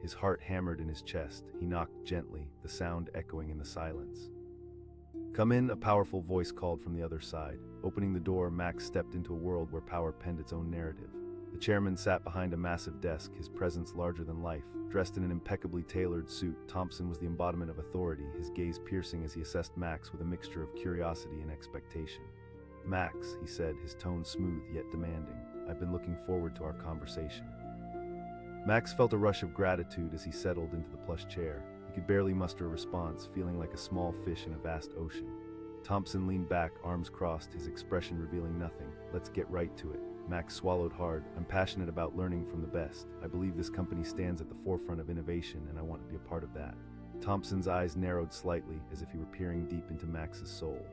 S1: His heart hammered in his chest. He knocked gently, the sound echoing in the silence. "Come in," a powerful voice called from the other side. Opening the door, Max stepped into a world where power penned its own narrative. The chairman sat behind a massive desk, his presence larger than life. Dressed in an impeccably tailored suit, Thompson was the embodiment of authority, his gaze piercing as he assessed Max with a mixture of curiosity and expectation. "Max," he said, his tone smooth yet demanding, "I've been looking forward to our conversation." Max felt a rush of gratitude as he settled into the plush chair. He could barely muster a response, feeling like a small fish in a vast ocean. Thompson leaned back, arms crossed, his expression revealing nothing. "Let's get right to it." Max swallowed hard. "I'm passionate about learning from the best. I believe this company stands at the forefront of innovation, and I want to be a part of that." Thompson's eyes narrowed slightly, as if he were peering deep into Max's soul.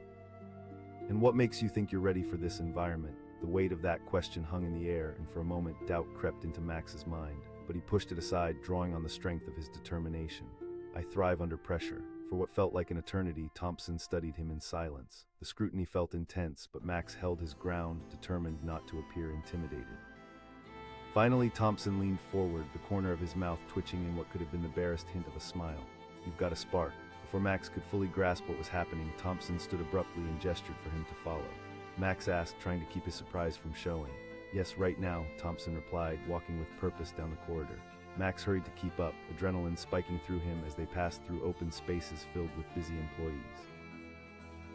S1: "And what makes you think you're ready for this environment?" The weight of that question hung in the air, and for a moment doubt crept into Max's mind, but he pushed it aside, drawing on the strength of his determination. "I thrive under pressure." For what felt like an eternity, Thompson studied him in silence. The scrutiny felt intense, but Max held his ground, determined not to appear intimidated. Finally, Thompson leaned forward, the corner of his mouth twitching in what could have been the barest hint of a smile. "You've got a spark." Before Max could fully grasp what was happening, Thompson stood abruptly and gestured for him to follow. Max asked, trying to keep his surprise from showing. "Yes, right now," Thompson replied, walking with purpose down the corridor. Max hurried to keep up, adrenaline spiking through him as they passed through open spaces filled with busy employees.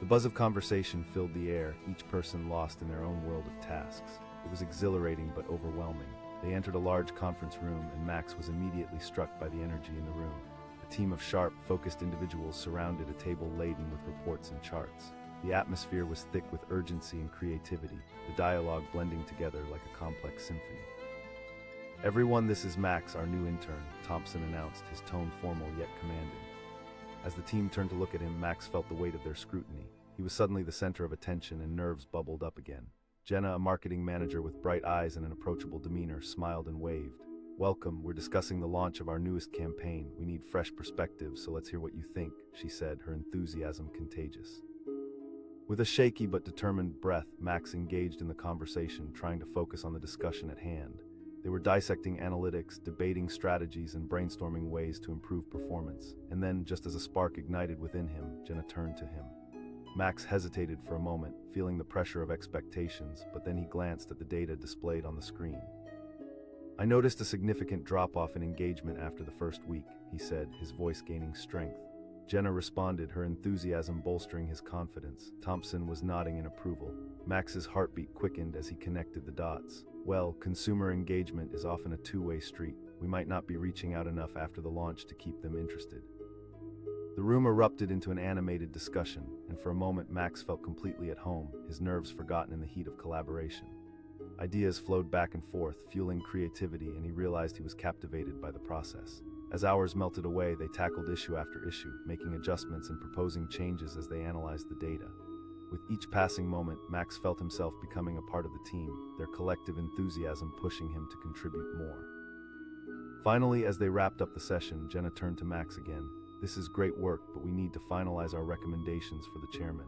S1: The buzz of conversation filled the air, each person lost in their own world of tasks. It was exhilarating but overwhelming. They entered a large conference room, and Max was immediately struck by the energy in the room. A team of sharp, focused individuals surrounded a table laden with reports and charts. The atmosphere was thick with urgency and creativity, the dialogue blending together like a complex symphony. "Everyone, this is Max, our new intern," Thompson announced, his tone formal yet commanding. As the team turned to look at him, Max felt the weight of their scrutiny. He was suddenly the center of attention, and nerves bubbled up again. Jenna, a marketing manager with bright eyes and an approachable demeanor, smiled and waved. "Welcome, we're discussing the launch of our newest campaign. We need fresh perspectives, so let's hear what you think," she said, her enthusiasm contagious. With a shaky but determined breath, Max engaged in the conversation, trying to focus on the discussion at hand. They were dissecting analytics, debating strategies, and brainstorming ways to improve performance. And then, just as a spark ignited within him, Jenna turned to him. Max hesitated for a moment, feeling the pressure of expectations, but then he glanced at the data displayed on the screen. "I noticed a significant drop-off in engagement after the first week," he said, his voice gaining strength. Jenna responded, her enthusiasm bolstering his confidence. Thompson was nodding in approval. Max's heartbeat quickened as he connected the dots. "Well, consumer engagement is often a two-way street. We might not be reaching out enough after the launch to keep them interested." The room erupted into an animated discussion, and for a moment Max felt completely at home, his nerves forgotten in the heat of collaboration. Ideas flowed back and forth, fueling creativity, and he realized he was captivated by the process. As hours melted away, they tackled issue after issue, making adjustments and proposing changes as they analyzed the data. With each passing moment, Max felt himself becoming a part of the team, their collective enthusiasm pushing him to contribute more. Finally, as they wrapped up the session, Jenna turned to Max again. "This is great work, but we need to finalize our recommendations for the chairman."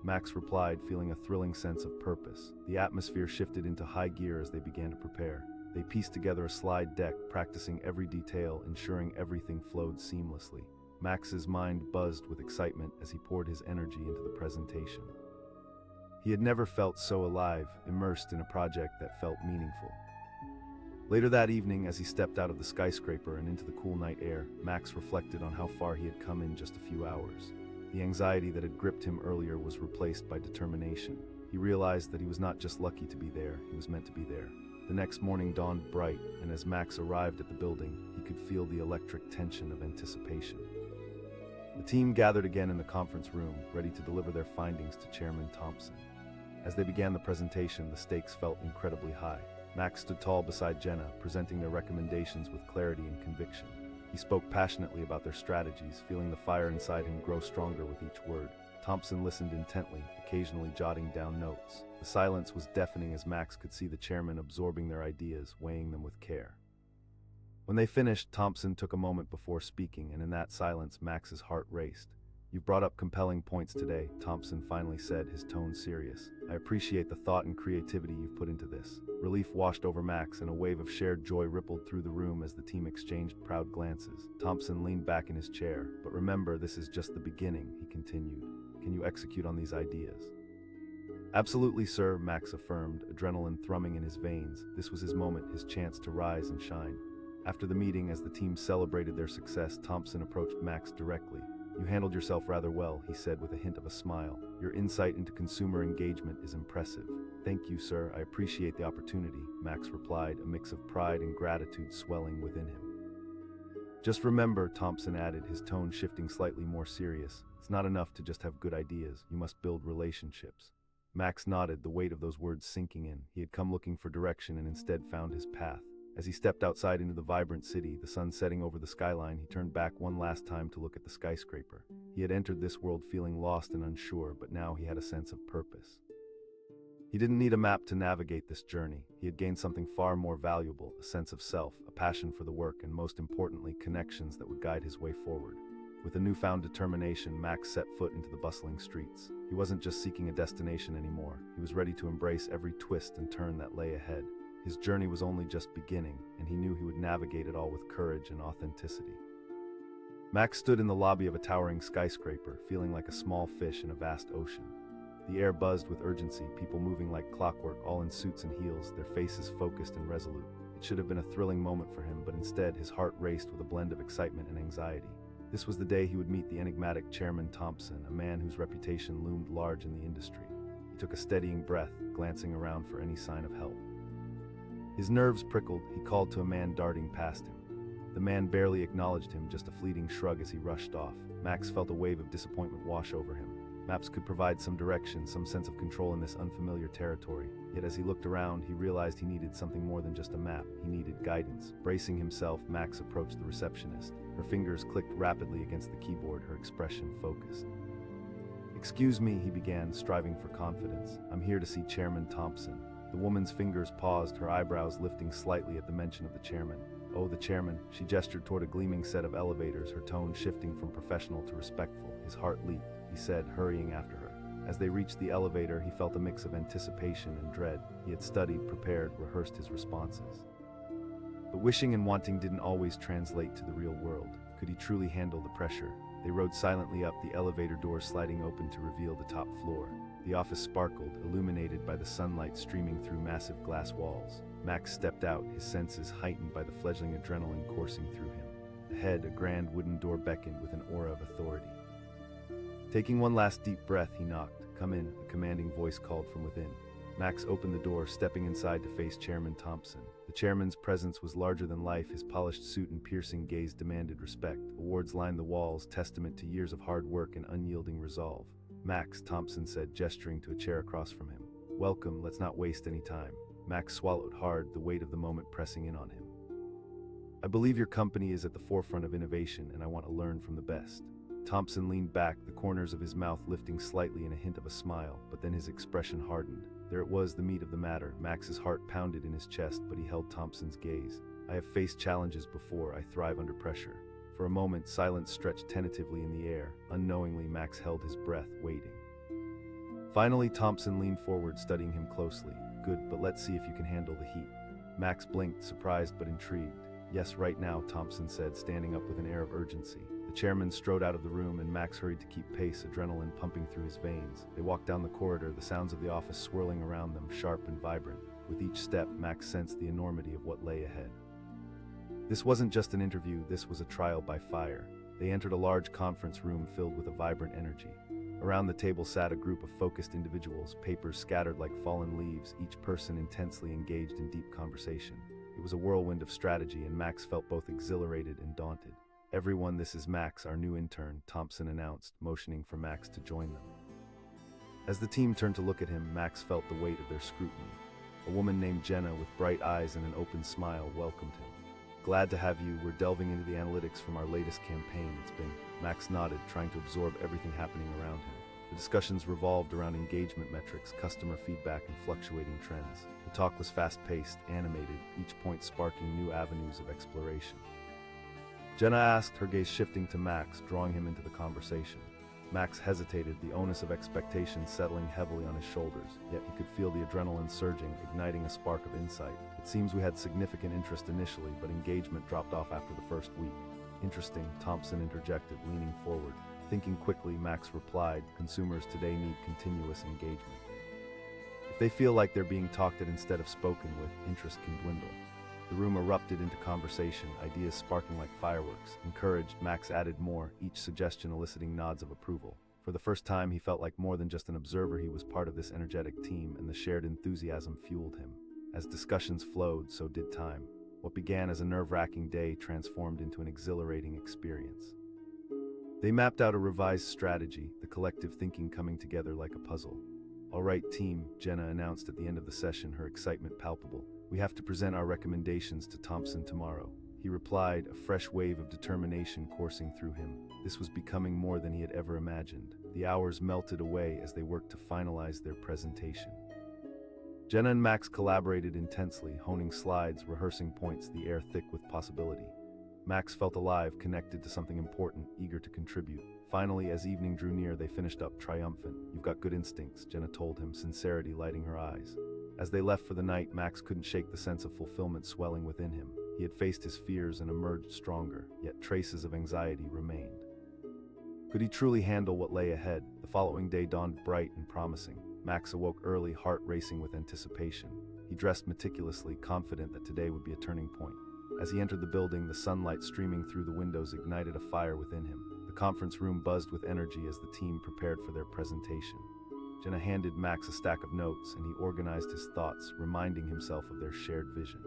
S1: Max replied, feeling a thrilling sense of purpose. The atmosphere shifted into high gear as they began to prepare. They pieced together a slide deck, practicing every detail, ensuring everything flowed seamlessly. Max's mind buzzed with excitement as he poured his energy into the presentation. He had never felt so alive, immersed in a project that felt meaningful. Later that evening, as he stepped out of the skyscraper and into the cool night air, Max reflected on how far he had come in just a few hours. The anxiety that had gripped him earlier was replaced by determination. He realized that he was not just lucky to be there, he was meant to be there. The next morning dawned bright, and as Max arrived at the building, he could feel the electric tension of anticipation. The team gathered again in the conference room, ready to deliver their findings to Chairman Thompson. As they began the presentation, the stakes felt incredibly high. Max stood tall beside Jenna, presenting their recommendations with clarity and conviction. He spoke passionately about their strategies, feeling the fire inside him grow stronger with each word. Thompson listened intently, occasionally jotting down notes. The silence was deafening as Max could see the chairman absorbing their ideas, weighing them with care. When they finished, Thompson took a moment before speaking, and in that silence, Max's heart raced. "You've brought up compelling points today," Thompson finally said, his tone serious. "I appreciate the thought and creativity you've put into this." Relief washed over Max, and a wave of shared joy rippled through the room as the team exchanged proud glances. Thompson leaned back in his chair. "But remember, this is just the beginning," he continued. "Can you execute on these ideas?" "Absolutely, sir," Max affirmed, adrenaline thrumming in his veins. This was his moment, his chance to rise and shine. After the meeting, as the team celebrated their success, Thompson approached Max directly. "You handled yourself rather well," he said with a hint of a smile. "Your insight into consumer engagement is impressive." "Thank you, sir. I appreciate the opportunity," Max replied, a mix of pride and gratitude swelling within him. "Just remember," Thompson added, his tone shifting slightly more serious, "it's not enough to just have good ideas. You must build relationships." Max nodded, the weight of those words sinking in. He had come looking for direction and instead found his path. As he stepped outside into the vibrant city, the sun setting over the skyline, he turned back one last time to look at the skyscraper. He had entered this world feeling lost and unsure, but now he had a sense of purpose. He didn't need a map to navigate this journey. He had gained something far more valuable, a sense of self, a passion for the work, and most importantly, connections that would guide his way forward. With a newfound determination, Max set foot into the bustling streets. He wasn't just seeking a destination anymore. He was ready to embrace every twist and turn that lay ahead. His journey was only just beginning, and he knew he would navigate it all with courage and authenticity. Max stood in the lobby of a towering skyscraper, feeling like a small fish in a vast ocean. The air buzzed with urgency, people moving like clockwork, all in suits and heels, their faces focused and resolute. It should have been a thrilling moment for him, but instead his heart raced with a blend of excitement and anxiety. This was the day he would meet the enigmatic Chairman Thompson, a man whose reputation loomed large in the industry. He took a steadying breath, glancing around for any sign of help. His nerves prickled. He called to a man darting past him. The man barely acknowledged him, just a fleeting shrug as he rushed off. Max felt a wave of disappointment wash over him. Maps could provide some direction, some sense of control in this unfamiliar territory. Yet as he looked around, he realized he needed something more than just a map. He needed guidance. Bracing himself, Max approached the receptionist. Her fingers clicked rapidly against the keyboard, her expression focused. "Excuse me," he began, striving for confidence. "I'm here to see Chairman Thompson." The woman's fingers paused, her eyebrows lifting slightly at the mention of the chairman. "Oh, the chairman." She gestured toward a gleaming set of elevators, her tone shifting from professional to respectful. His heart leaped. He said, hurrying after her. As they reached the elevator, he felt a mix of anticipation and dread. He had studied, prepared, rehearsed his responses. But wishing and wanting didn't always translate to the real world. Could he truly handle the pressure? They rode silently up, the elevator doors sliding open to reveal the top floor. The office sparkled, illuminated by the sunlight streaming through massive glass walls. Max stepped out, his senses heightened by the fledgling adrenaline coursing through him. Ahead, a grand wooden door beckoned with an aura of authority. Taking one last deep breath, he knocked. "Come in," a commanding voice called from within. Max opened the door, stepping inside to face Chairman Thompson. The chairman's presence was larger than life, his polished suit and piercing gaze demanded respect. Awards lined the walls, testament to years of hard work and unyielding resolve. "Max," Thompson said, gesturing to a chair across from him. "Welcome, let's not waste any time." Max swallowed hard, the weight of the moment pressing in on him. "I believe your company is at the forefront of innovation, and I want to learn from the best." Thompson leaned back, the corners of his mouth lifting slightly in a hint of a smile, but then his expression hardened. There it was, the meat of the matter. Max's heart pounded in his chest, but he held Thompson's gaze. "I have faced challenges before. I thrive under pressure." For a moment, silence stretched tentatively in the air. Unknowingly, Max held his breath, waiting. Finally, Thompson leaned forward, studying him closely. "Good, but let's see if you can handle the heat." Max blinked, surprised but intrigued. "Yes, right now," Thompson said, standing up with an air of urgency. The chairman strode out of the room, and Max hurried to keep pace, adrenaline pumping through his veins. They walked down the corridor, the sounds of the office swirling around them, sharp and vibrant. With each step, Max sensed the enormity of what lay ahead. This wasn't just an interview, this was a trial by fire. They entered a large conference room filled with a vibrant energy. Around the table sat a group of focused individuals, papers scattered like fallen leaves, each person intensely engaged in deep conversation. It was a whirlwind of strategy, and Max felt both exhilarated and daunted. "Everyone, this is Max, our new intern," Thompson announced, motioning for Max to join them. As the team turned to look at him, Max felt the weight of their scrutiny. A woman named Jenna, with bright eyes and an open smile, welcomed him. "Glad to have you. We're delving into the analytics from our latest campaign. It's been..." Max nodded, trying to absorb everything happening around him. The discussions revolved around engagement metrics, customer feedback, and fluctuating trends. The talk was fast-paced, animated, each point sparking new avenues of exploration. Jenna asked, her gaze shifting to Max, drawing him into the conversation. Max hesitated, the onus of expectation settling heavily on his shoulders, yet he could feel the adrenaline surging, igniting a spark of insight. "It seems we had significant interest initially, but engagement dropped off after the first week." "Interesting," Thompson interjected, leaning forward. Thinking quickly, Max replied, "Consumers today need continuous engagement. If they feel like they're being talked at instead of spoken with, interest can dwindle." The room erupted into conversation, ideas sparking like fireworks. Encouraged, Max added more, each suggestion eliciting nods of approval. For the first time, he felt like more than just an observer. He was part of this energetic team, and the shared enthusiasm fueled him. As discussions flowed, so did time. What began as a nerve-wracking day transformed into an exhilarating experience. They mapped out a revised strategy, the collective thinking coming together like a puzzle. "All right, team," Jenna announced at the end of the session, her excitement palpable. We have to present our recommendations to Thompson tomorrow. He replied, a fresh wave of determination coursing through him. This was becoming more than he had ever imagined. The hours melted away as they worked to finalize their presentation. Jenna and Max collaborated intensely, honing slides, rehearsing points, the air thick with possibility. Max felt alive, connected to something important, eager to contribute. Finally, as evening drew near, they finished up triumphant. You've got good instincts, Jenna told him, sincerity lighting her eyes. As they left for the night, Max couldn't shake the sense of fulfillment swelling within him. He had faced his fears and emerged stronger, yet traces of anxiety remained. Could he truly handle what lay ahead? The following day dawned bright and promising. Max awoke early, heart racing with anticipation. He dressed meticulously, confident that today would be a turning point. As he entered the building, the sunlight streaming through the windows ignited a fire within him. The conference room buzzed with energy as the team prepared for their presentation. Jenna handed Max a stack of notes, and he organized his thoughts, reminding himself of their shared vision.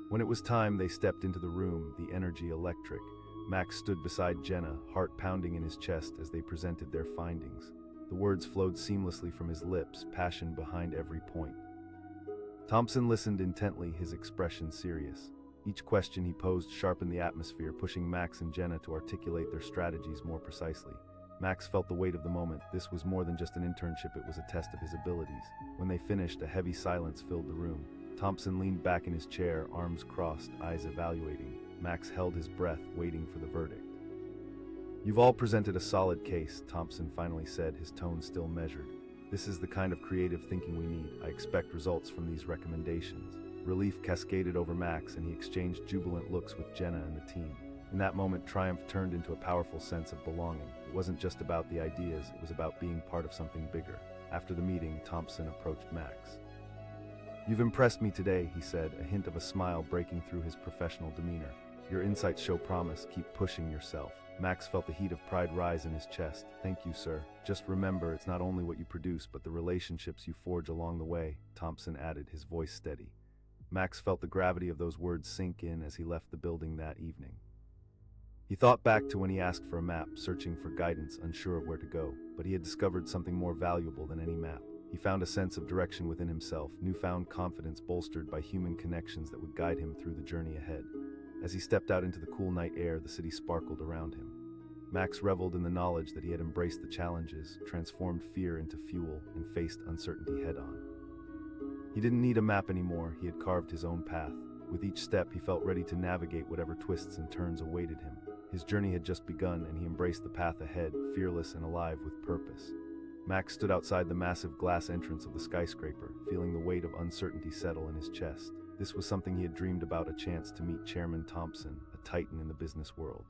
S1: When it was time, they stepped into the room, the energy electric. Max stood beside Jenna, heart pounding in his chest as they presented their findings. The words flowed seamlessly from his lips, passion behind every point. Thompson listened intently, his expression serious. Each question he posed sharpened the atmosphere, pushing Max and Jenna to articulate their strategies more precisely. Max felt the weight of the moment. This was more than just an internship, it was a test of his abilities. When they finished, a heavy silence filled the room. Thompson leaned back in his chair, arms crossed, eyes evaluating. Max held his breath, waiting for the verdict. You've all presented a solid case, Thompson finally said, his tone still measured. This is the kind of creative thinking we need. I expect results from these recommendations. Relief cascaded over Max, and he exchanged jubilant looks with Jenna and the team. In that moment, triumph turned into a powerful sense of belonging. It wasn't just about the ideas, it was about being part of something bigger. After the meeting, Thompson approached Max. You've impressed me today, he said, a hint of a smile breaking through his professional demeanor. Your insights show promise. Keep pushing yourself. Max felt the heat of pride rise in his chest. Thank you, sir. Just remember, it's not only what you produce, but the relationships you forge along the way, Thompson added, his voice steady. Max felt the gravity of those words sink in as he left the building that evening. He thought back to when he asked for a map, searching for guidance, unsure of where to go, but he had discovered something more valuable than any map. He found a sense of direction within himself, newfound confidence bolstered by human connections that would guide him through the journey ahead. As he stepped out into the cool night air, the city sparkled around him. Max reveled in the knowledge that he had embraced the challenges, transformed fear into fuel, and faced uncertainty head-on. He didn't need a map anymore, he had carved his own path. With each step, he felt ready to navigate whatever twists and turns awaited him. His journey had just begun, and he embraced the path ahead, fearless and alive with purpose. Max stood outside the massive glass entrance of the skyscraper, feeling the weight of uncertainty settle in his chest. This was something he had dreamed about, a chance to meet Chairman Thompson, a titan in the business world.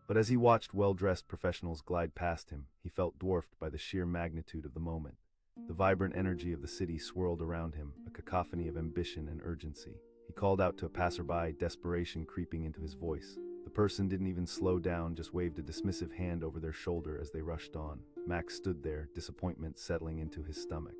S1: But as he watched well-dressed professionals glide past him, he felt dwarfed by the sheer magnitude of the moment. The vibrant energy of the city swirled around him, a cacophony of ambition and urgency. He called out to a passerby, desperation creeping into his voice. The person didn't even slow down, just waved a dismissive hand over their shoulder as they rushed on. Max stood there, disappointment settling into his stomach.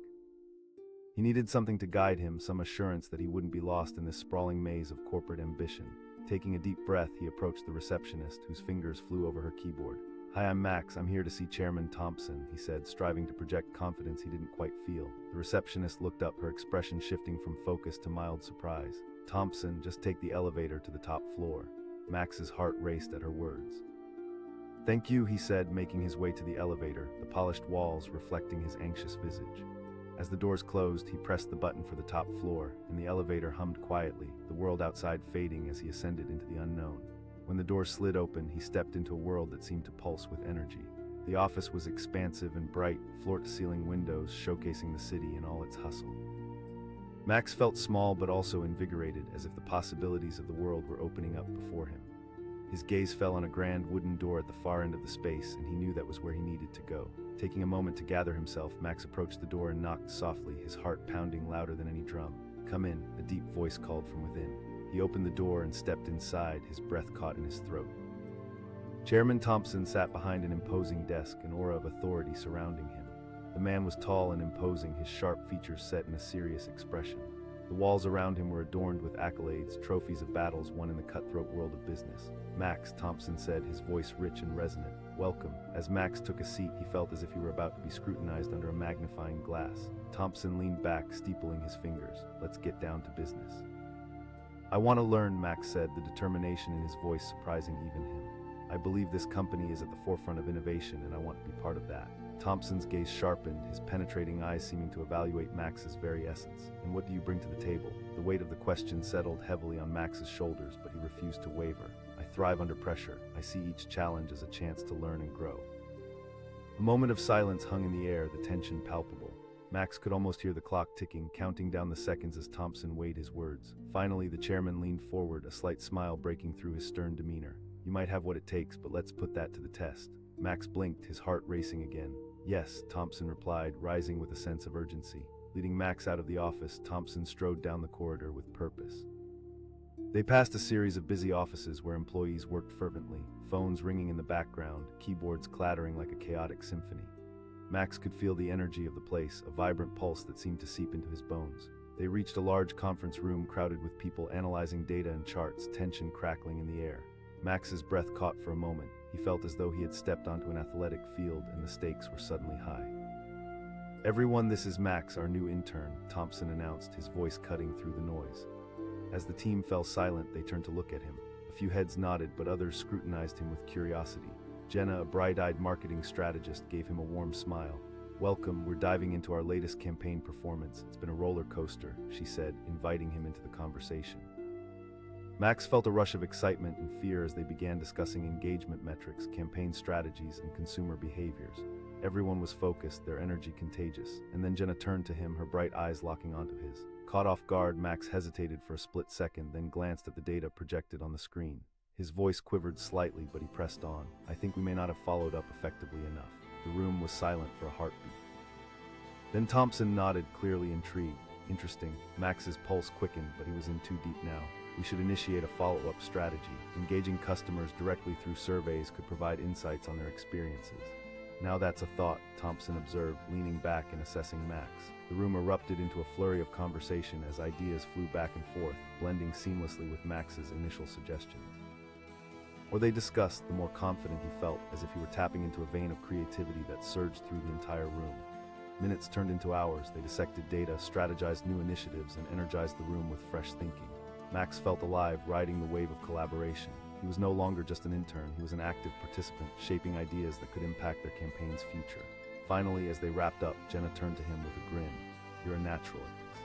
S1: He needed something to guide him, some assurance that he wouldn't be lost in this sprawling maze of corporate ambition. Taking a deep breath, he approached the receptionist, whose fingers flew over her keyboard. "Hi, I'm Max. I'm here to see Chairman Thompson," he said, striving to project confidence he didn't quite feel. The receptionist looked up, her expression shifting from focus to mild surprise. "Thompson, just take the elevator to the top floor." Max's heart raced at her words. "Thank you," he said, making his way to the elevator, the polished walls reflecting his anxious visage. As the doors closed, he pressed the button for the top floor, and the elevator hummed quietly, the world outside fading as he ascended into the unknown. When the door slid open, he stepped into a world that seemed to pulse with energy. The office was expansive and bright, floor-to-ceiling windows showcasing the city in all its hustle. Max felt small but also invigorated, as if the possibilities of the world were opening up before him. His gaze fell on a grand wooden door at the far end of the space, and he knew that was where he needed to go. Taking a moment to gather himself, Max approached the door and knocked softly, his heart pounding louder than any drum. "Come in," a deep voice called from within. He opened the door and stepped inside, his breath caught in his throat. Chairman Thompson sat behind an imposing desk, an aura of authority surrounding him. The man was tall and imposing, his sharp features set in a serious expression. The walls around him were adorned with accolades, trophies of battles won in the cutthroat world of business. "Max," Thompson said, his voice rich and resonant. "Welcome." As Max took a seat, he felt as if he were about to be scrutinized under a magnifying glass. Thompson leaned back, steepling his fingers. "Let's get down to business." "I want to learn," Max said, the determination in his voice surprising even him. "I believe this company is at the forefront of innovation, and I want to be part of that." Thompson's gaze sharpened, his penetrating eyes seeming to evaluate Max's very essence. "And what do you bring to the table?" The weight of the question settled heavily on Max's shoulders, but he refused to waver. "I thrive under pressure. I see each challenge as a chance to learn and grow." A moment of silence hung in the air, the tension palpable. Max could almost hear the clock ticking, counting down the seconds as Thompson weighed his words. Finally, the chairman leaned forward, a slight smile breaking through his stern demeanor. "You might have what it takes, but let's put that to the test." Max blinked, his heart racing again. "Yes," Thompson replied, rising with a sense of urgency. Leading Max out of the office, Thompson strode down the corridor with purpose. They passed a series of busy offices where employees worked fervently, phones ringing in the background, keyboards clattering like a chaotic symphony. Max could feel the energy of the place, a vibrant pulse that seemed to seep into his bones. They reached a large conference room crowded with people analyzing data and charts, tension crackling in the air. Max's breath caught for a moment. He felt as though he had stepped onto an athletic field and the stakes were suddenly high. "Everyone, this is Max, our new intern," Thompson announced, his voice cutting through the noise. As the team fell silent, they turned to look at him. A few heads nodded, but others scrutinized him with curiosity. Jenna, a bright-eyed marketing strategist, gave him a warm smile. "Welcome, we're diving into our latest campaign performance. It's been a roller coaster," she said, inviting him into the conversation. Max felt a rush of excitement and fear as they began discussing engagement metrics, campaign strategies, and consumer behaviors. Everyone was focused, their energy contagious, and then Jenna turned to him, her bright eyes locking onto his. Caught off guard, Max hesitated for a split second, then glanced at the data projected on the screen. His voice quivered slightly, but he pressed on. "I think we may not have followed up effectively enough." The room was silent for a heartbeat. Then Thompson nodded, clearly intrigued. "Interesting." Max's pulse quickened, but he was in too deep now. "We should initiate a follow-up strategy. Engaging customers directly through surveys could provide insights on their experiences." "Now that's a thought," Thompson observed, leaning back and assessing Max. The room erupted into a flurry of conversation as ideas flew back and forth, blending seamlessly with Max's initial suggestions. The more they discussed, the more confident he felt, as if he were tapping into a vein of creativity that surged through the entire room. Minutes turned into hours. They dissected data, strategized new initiatives, and energized the room with fresh thinking. Max felt alive, riding the wave of collaboration. He was no longer just an intern, he was an active participant, shaping ideas that could impact their campaign's future. Finally, as they wrapped up, Jenna turned to him with a grin. "You're a natural at this.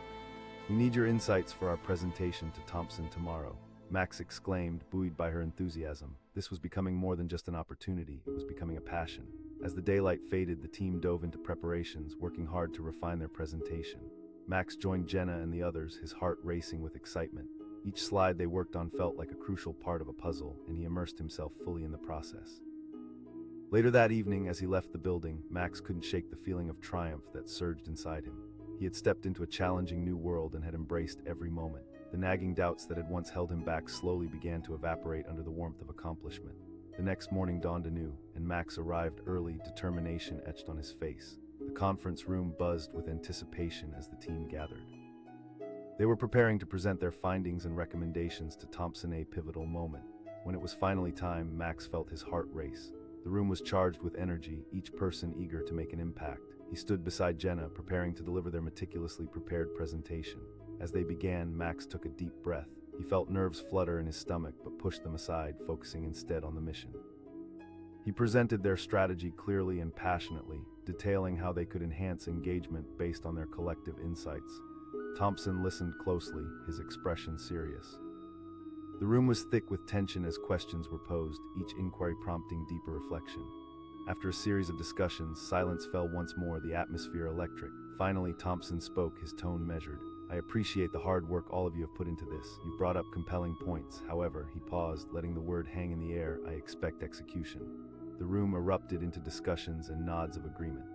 S1: We need your insights for our presentation to Thompson tomorrow." Max exclaimed, buoyed by her enthusiasm. This was becoming more than just an opportunity, it was becoming a passion. As the daylight faded, the team dove into preparations, working hard to refine their presentation. Max joined Jenna and the others, his heart racing with excitement. Each slide they worked on felt like a crucial part of a puzzle, and he immersed himself fully in the process. Later that evening, as he left the building, Max couldn't shake the feeling of triumph that surged inside him. He had stepped into a challenging new world and had embraced every moment. The nagging doubts that had once held him back slowly began to evaporate under the warmth of accomplishment. The next morning dawned anew, and Max arrived early, determination etched on his face. The conference room buzzed with anticipation as the team gathered. They were preparing to present their findings and recommendations to Thompson, a pivotal moment. When it was finally time, Max felt his heart race. The room was charged with energy, each person eager to make an impact. He stood beside Jenna, preparing to deliver their meticulously prepared presentation. As they began, Max took a deep breath. He felt nerves flutter in his stomach, but pushed them aside, focusing instead on the mission. He presented their strategy clearly and passionately, detailing how they could enhance engagement based on their collective insights. Thompson listened closely, his expression serious. The room was thick with tension as questions were posed, each inquiry prompting deeper reflection. After a series of discussions, silence fell once more, the atmosphere electric. Finally, Thompson spoke, his tone measured. "I appreciate the hard work all of you have put into this. You've brought up compelling points. However," he paused, letting the word hang in the air, "I expect execution." The room erupted into discussions and nods of agreement.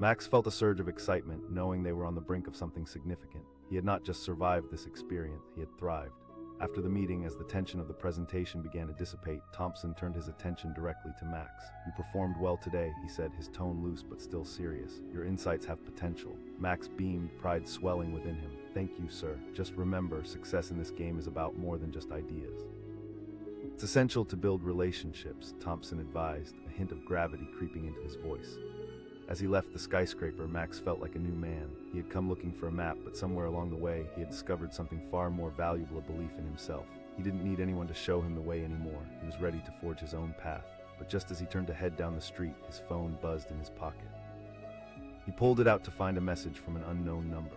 S1: Max felt a surge of excitement, knowing they were on the brink of something significant. He had not just survived this experience, he had thrived. After the meeting, as the tension of the presentation began to dissipate, Thompson turned his attention directly to Max. "You performed well today," he said, his tone loose but still serious. "Your insights have potential." Max beamed, pride swelling within him. Thank you, sir. Just remember, success in this game is about more than just ideas. It's essential to build relationships, Thompson advised, a hint of gravity creeping into his voice. As he left the skyscraper, Max felt like a new man. He had come looking for a map, but somewhere along the way, he had discovered something far more valuable, a belief in himself. He didn't need anyone to show him the way anymore. He was ready to forge his own path. But just as he turned to head down the street, his phone buzzed in his pocket. He pulled it out to find a message from an unknown number.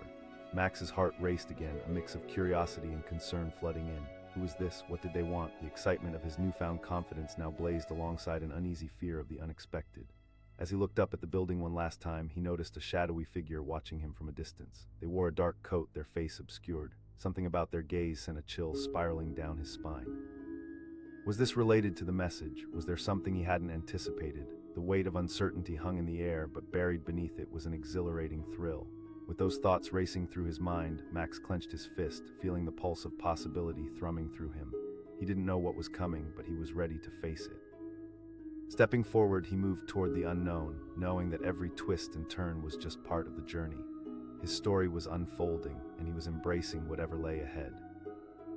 S1: Max's heart raced again, a mix of curiosity and concern flooding in. Who was this? What did they want? The excitement of his newfound confidence now blazed alongside an uneasy fear of the unexpected. As he looked up at the building one last time, he noticed a shadowy figure watching him from a distance. They wore a dark coat, their face obscured. Something about their gaze sent a chill spiraling down his spine. Was this related to the message? Was there something he hadn't anticipated? The weight of uncertainty hung in the air, but buried beneath it was an exhilarating thrill. With those thoughts racing through his mind, Max clenched his fist, feeling the pulse of possibility thrumming through him. He didn't know what was coming, but he was ready to face it. Stepping forward, he moved toward the unknown, knowing that every twist and turn was just part of the journey. His story was unfolding, and he was embracing whatever lay ahead.